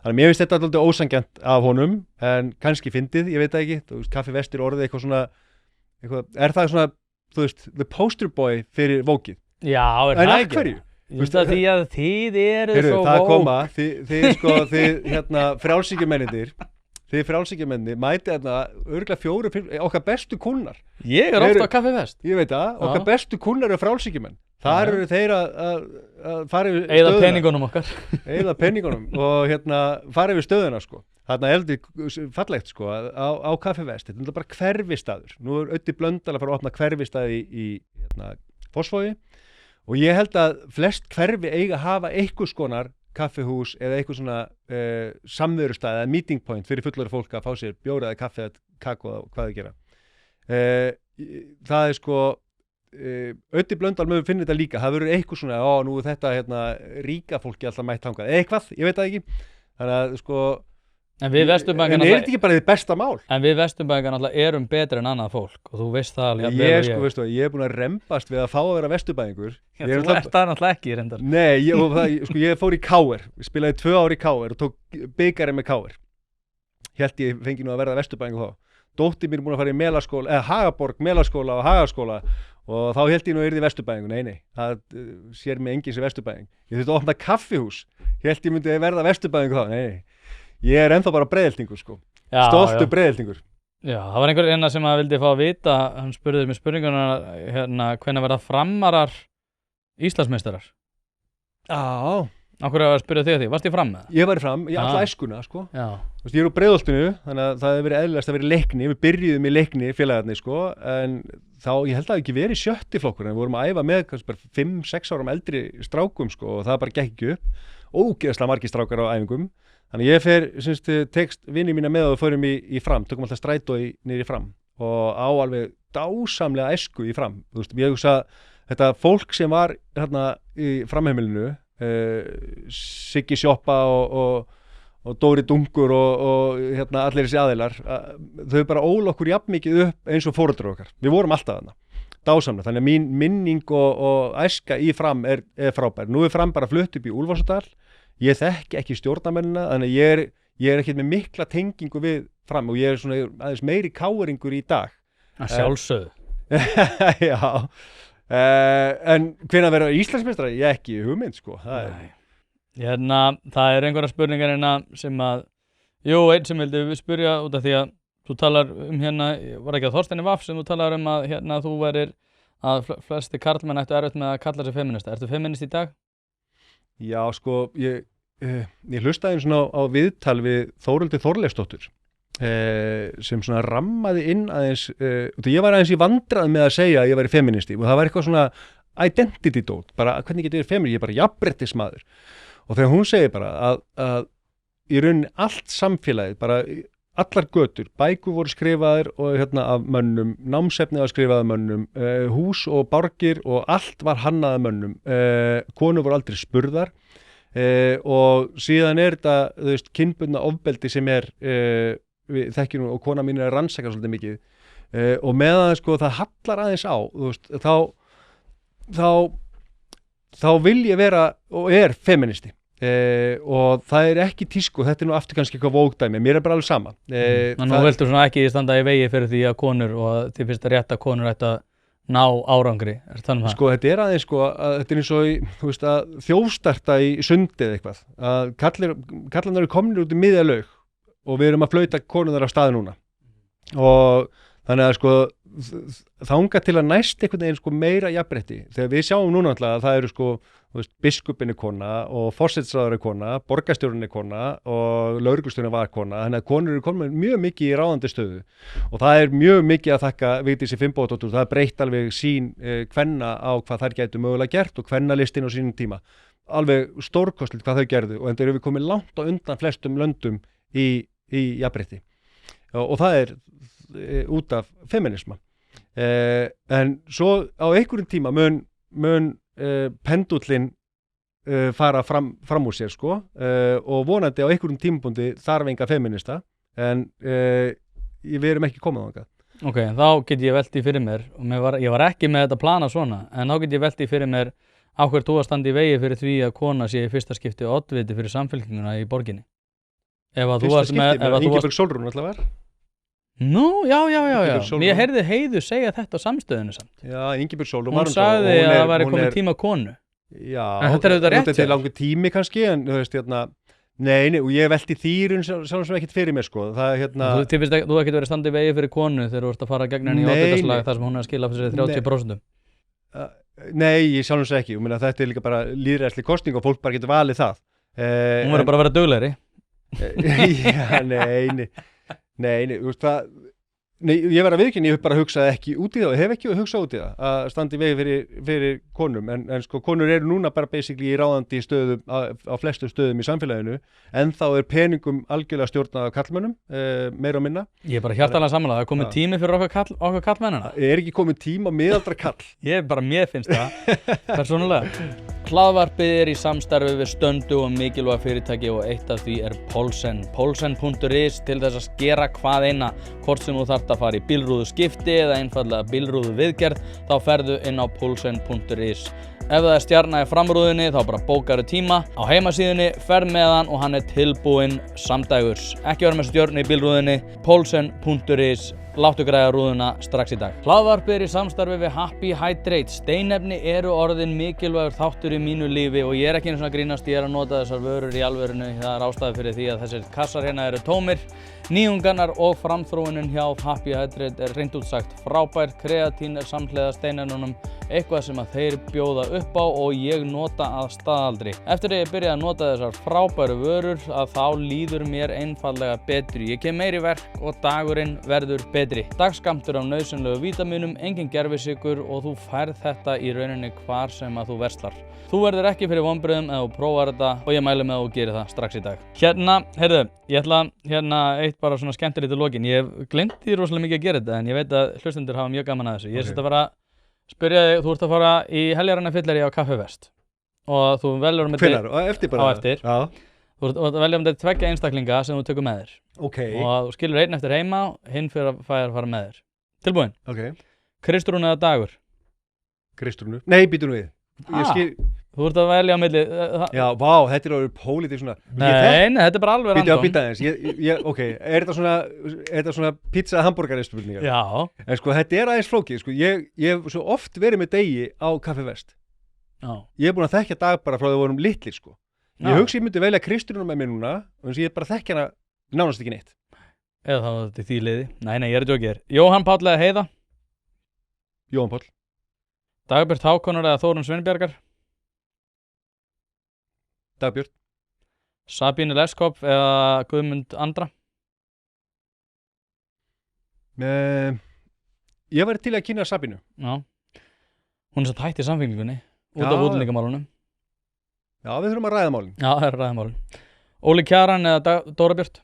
Þannig að mér finnst þetta alltaf ósanngjarnt af honum, en kannski fyndið, ég veit það ekki. Þú veist, Kaffivest orðið eitthvað svona, það svona, þú veist, the poster boy fyrir vókið?
Já, það
ekki? En af hverju?
Þú veist að því að þið eru svo vók.
Það koma, þið frjálsíkjumennir, mæti þarna örugglega 4-5, okkar bestu kúnnar.
Ég ofta á Kaffivest.
Ég veit það, okkar bestu kúnnar eru frjálsíkjumenn. Þar eru þeir að fara yfir stöðuna.
Eyða peningunum okkar.
Eyða peningunum og fara yfir stöðuna sko. Þarna heldur fallegt sko á Kaffivest. Þetta er bara hverfistaður. Nú Öddi Blöndal að fara að opna hverfistaði í Fossvogi og ég held að flest hverfi eiga að hafa einhvers konar kaffihús eða eitthvað svona samverustæð eða meeting point fyrir fullorðið fólk að fá sér bjór eða kaffi eða kakó eða hvað þau gera. Það sko Öddi Blöndal mögum finna þetta líka, það verður eitthvað svona, nú er þetta ríka fólki alltaf mætt þangað, eitthvað, ég veit það ekki, þannig að sko,
en er þetta
ekki bara þið besta mál?
En við Vesturbæingar náttúrulega erum betri en annað fólk og þú veist það alveg.
Ég er búin að rembast við að fá að vera Vesturbæingur.
Þú ert það náttúrulega ekki, reyndar.
Nei, ég fór í KR, spilaði 2 ár í KR og tók bikarinn með KR. Hélt ég fengi nú að verða Vesturbæingur þá. Dóttir mín er búin að fara í Melaskóla, eða Hagaborg, Melaskóla og Hagaskóla og þá hélt ég nú að yrði Vesturbæingur. Nei, það sér mig enginn sem Vesturbæing. Ég þurfti að opna kaffihús, hélt ég myndi verða Vesturbæingur þá. Nei, ég er ennþá bara breiðeltingur sko, stoltur breiðeltingur. Já, það var einhver hérna sem að vildi fá að vita, hann spurði mig spurninguna hérna, hvenær verða Framarar Íslandsmeistarar? Já. Af hverju að spyrja þig að því? Varst ég fram með það? Ég var fram, í alla æskuna sko. Já. Þú veist, ég er úr Breiðholtinu, þannig að það hefur verið eðlilegast að vera í leikni, við byrjuðum í leikni félagarnir sko, en þá, ég held að það ekki verið 7. flokkur, en við vorum að æfa með kannski bara 5-6 árum eldri strákum sko, og það bara gekk ekki upp, ógeðslega margir strákar á æfingum, þannig ég tekst vinni mína með og fórum í fram, tökum alltaf strætó niður í fram og á alveg dásamlega æsku í fram, þú veist, ég hugsa þetta fólk sem var hérna í framheimilinu, Siggi Sjoppa og Dóri Dungur og hérna allir þessi aðilar, þau bara óla okkur jafn mikið upp eins og foreldrar okkar. Við vorum alltaf þarna, dásamlega, þannig að mín minning og æska í fram er frábær. Nú er fram bara flutt upp í Úlfarsárdal, ég þekki ekki stjórnarmennina, þannig að ég er ekkert með mikla tengingu við fram og ég er svona aðeins meiri káeringur í dag. Að sjálfsögðu. Já. En hvenær verða Íslandsmeistara? Ég ekki hugmynd sko. Það er einhverja spurningar hérna sem að einn sem vildi spyrja út af því að
Þú talar hérna, var ekki að Þorsteini Vaff sem þú talar að hérna þú værir að flesti karlmenn ættu erfitt með að kalla sig feminista. Ertu feminist í dag?
Já, sko, ég hlustaði svona á viðtal við Þórhildi Þorleifsdóttur sem svona rammaði inn aðeins, ég var aðeins í vandræðum með að segja að ég væri feministi og það var eitthvað svona identity dót, bara hvernig getur ég feminist, ég er bara jafnréttismaður og þegar hún segir bara að í rauninni allt samfélagið, bara allar götur, bækur voru skrifaðir og hérna af mönnum, námsefnið var skrifað af mönnum, hús og borgir og allt var hannað af mönnum, konur voru aldrei spurðar og síðan þetta, þú veist, kynbundna ofbeldi sem við þekkjum og kona mín að rannsaka svolítið mikið og meðan sko það hallar aðeins á, þú veist, þá vil ég vera og feministi. Og það ekki tísku, þetta nú aftur kannski eitthvað vógdæmi, mér bara alveg sama.
Nú viltu svona ekki standa í vegi fyrir því að konur og þið finnst það rétt að konur ættu að ná árangri, það?
Sko, þetta aðeins sko, þetta eins og þú veist að þjófstarta í sundi eða eitthvað, að kallarnar eru komnir út í miðja laug og við erum að flauta konurnar af stað núna og þannig að sko þangað til að næst einhvern veginn sko meira jafnrétti, þegar við sjáum núna alltaf að það eru sko, þú veist, biskupinn er kona og forsætisráðherra er kona, borgarstjórinn er kona og lögreglustjórinn var kona, þannig að konur eru komin mjög mikið í ráðandi stöðu og það er mjög mikið að þakka Vigdísi Finnbogadóttur, það breytt alveg sín kvenna á hvað þær gætu mögulega gert og kvennalistinn á sínum tíma, alveg stórkostlegt hvað þau gerðu og enda erum við komin langt á undan flestum löndum í jafnrétti og það er út af feminisma en svo á einhverjum tíma mun pendullin fara fram úr sér sko og vonandi á einhverjum tímapunkti þarf enga feminista en við erum ekki komið þangað.
Ok, þá get ég velt í fyrir mér og ég var ekki með þetta plana svona en þá get ég velt í fyrir mér á hvert þú að standa í vegi fyrir því að kona sé í fyrsta skipti oddviti fyrir samfylkinguna í borginni.
Fyrsta skipti, Ingibjörg Sólrún alltaf var?
Nú, já. Ég heyrði Heiðu segja þetta á samstöðinu samt.
Já, Ingibjörg Sólrún
var hún sagði að það væri komið tíma konu.
Já,
en þetta er auðvitað rétt.
Þetta er langur tími kannski, en þú veist, nei, og ég velti þýrun sjálf sem ekkert fyrir mér, sko. Það
Þú ekkert verið standið vegi fyrir konu þegar þú ert að fara að gegna henni í oddvitaslag þar sem hún er að skila fyrir sig 30%.
Nei, ég sjálf sem ekki. Þetta er líka bara lýðræðisleg kosning og fólk bara getur valið það.
Hún verður bara að vera duglegri.
Já, nei, þú veist það, ég var að viðurkenna, ég hef bara hugsað ekki út í það og hef ekki hugsað út í það að standa í vegi fyrir konum en sko konur eru núna bara basically í ráðandi stöðum á flestu stöðum í samfélaginu en þá er peningum algjörlega stjórnað af karlmönnum, meira og minna.
Ég er bara hjartanlega sammála, það er komið tími fyrir okkar karlmennina.
Er ekki komið tíma miðaldra kall?
Mér finnst það, persónulega. Hlaðvarpið er í samstarfi við stöndu og mikilvæg fyrirtæki og eitt af því er Poulsen. Poulsen.is til þess að skera hvað eina, hvort sem þú þarft að fara í bílrúðu skipti eða einfallega bílrúðu viðgerð, þá ferðu inn á Poulsen.is. Ef það er stjarna í framrúðinni þá bara bókaru tíma á heimasíðunni, ferð með hann og hann er tilbúinn samdægurs. Ekki vera með stjörnu í bílrúðinni, Poulsen.is. Láttu græða rúðuna strax í dag. Hlaðvarpið er í samstarfi við Happy Hydrate. Steinefni eru orðin mikilvægur þáttur í mínu lífi og ég er ekki einu svona að grínast, ég er að nota þessar vörur í alvörinu. Það er ástæða fyrir því að þessir kassar hérna eru tómir. Nýjungarnar og framþróunin hjá Happy Hydrate er hreint út sagt frábær. Kreatín er samhliða steinefnunum, eitthvað sem að þeir bjóða upp á og ég nota að staðaldri. Eftir að ég byrjaði að nota þessar frábæru vörur að þá líður mér einfallega betri. Ég kem meiri verk og dagurinn verður betri. Dagskammtur af nauðsynlegu vítamínum, engin gervisykur og þú færð þetta í rauninni hvar sem að þú verslar. Þú verður ekki fyrir vonbrigðum ef þú prófar þetta og ég mæli með að þú gerir það strax í dag. Heyrðu, ég ætla eitt bara svona skemmtilegt í lokin. Ég hef gleymt því rosalega mikið að gera þetta en ég veit að hlustendur hafa mjög gaman að þessu. Ég er að fara að spyrja þig, þú ert að fara í heljarinnar fylleri á Kaffi Vest og þú velur með
Hvenær? Á eftir? Já.
Þú ert að velja með tveggja einstaklinga sem þú tekur með þér.
Ok.
Og þú skilur einn eftir heima, hinn fyrir að fara með þér. Tilbúin?
Ok.
Kristrún eða Dagur?
Kristrúnu? Nei, býtum við.
Þú ert að velja á milli.
Já, vá, þetta er alveg pólitík svona.
Nei, þetta er bara alveg random.
Býta aðeins, ok, er þetta svona pizza hamburgari spurningar?
Já.
En sko, þetta er aðeins flókið, sko, ég hef svo oft verið með Degi á Kaffi Vest.
Já.
Ég hef búin að þekkja Dag bara frá því við vorum litlir, sko. Ég hugsi ég myndi velja Kristrúnu með mér núna, og þess að ég bara þekkja hana nánast ekki neitt.
eða þá þetta í því liði. Nei, ég er að djóka þér. Jóhann Páll eða Heiða?
Jóhann Páll.
Dagbjört Hákonar eða Þórunn Sveinbjargar?
Dagbjört.
Sabínu Leskop eða Guðmund Andra?
Ég væri til að kynna Sabínu.
Já. Hún er satt hætt í Samfylkingunni, út af útlendingamálunum.
Já, við þurfum að ræða málin.
Já, það er ræða málin. Óli Kjaran eða Dóra Björt?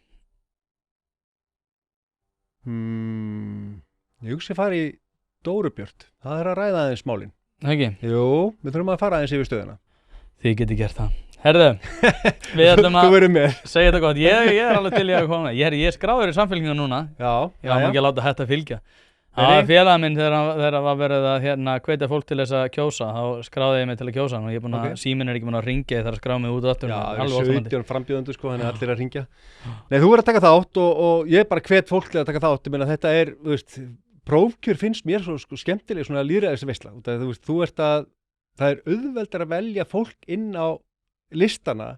Ég hugsi að fara í Dóru Björt. Það er að ræða aðeins málin.
Ekki?
Jú, við þurfum að fara aðeins yfir stöðuna.
Þið geti gert það. Herðu, við ætlum
Þú verður með.
segja þetta gott. Ég er alveg til í að koma. Ég er skráður í Samfylkingu núna.
Já.
Ég var ekki að láta þetta fylgja. Það var félagið minn þegar var verið að hvetja fólk til þess að kjósa. Þá skráði ég mig til að kjósa. Og ég er búin að, síminn er ekki búin að ringja þegar að skrá mig út og aftur.
Já, það er 17 frambjóðendur sko, þannig að allir að ringja. Nei, þú verður að taka þátt og ég er bara hvet fólk til að taka þátt. Ég meina þetta er, þú veist, prófkjör finnst mér svo sko, skemmtileg svona lýðræðisveisla. Þú veist, það er auðveldar að velja fólk inn á listana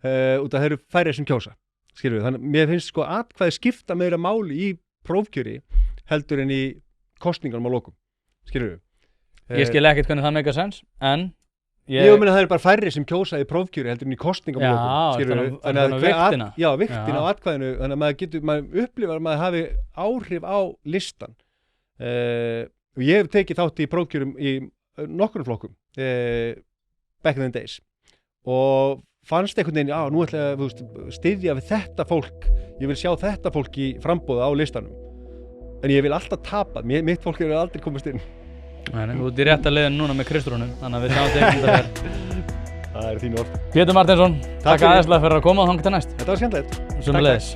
út af það eru færri sem kjósa. Skilur við, þannig mér finnst sko atkvæði skipta meira máli í prófkjöri heldur en í kosningunum á lokum. Skilur við.
Ég skil ekkert hvernig það make a sense, en
ég meina það eru bara færri sem kjósa í prófkjöri heldur en í kosningunum á lokum. Skilur við.
Þannig að viktina.
Já, viktina á atkvæðinu, þannig að maður upplifar að maður hafi áhrif á listan. Og ég hef tekið þátt í prófkjörum í nokkrum flokkum back in the days og fannst einhvern veginn, nú ætla ég að styðja við þetta fólk, ég vil sjá þetta fólk í framboði á listanum, en ég vil alltaf tapa, mitt fólk hefur aldrei komast inn.
Nei, þú ert í rétta leiðin núna með Kristrúnum, þannig að við sjáum þetta hér.
Það er þín orð.
Pétur Marteinsson, takk aðeinslega fyrir að koma og þangað til næst.
Þetta var skemmtilegt.
Sömuleiðis.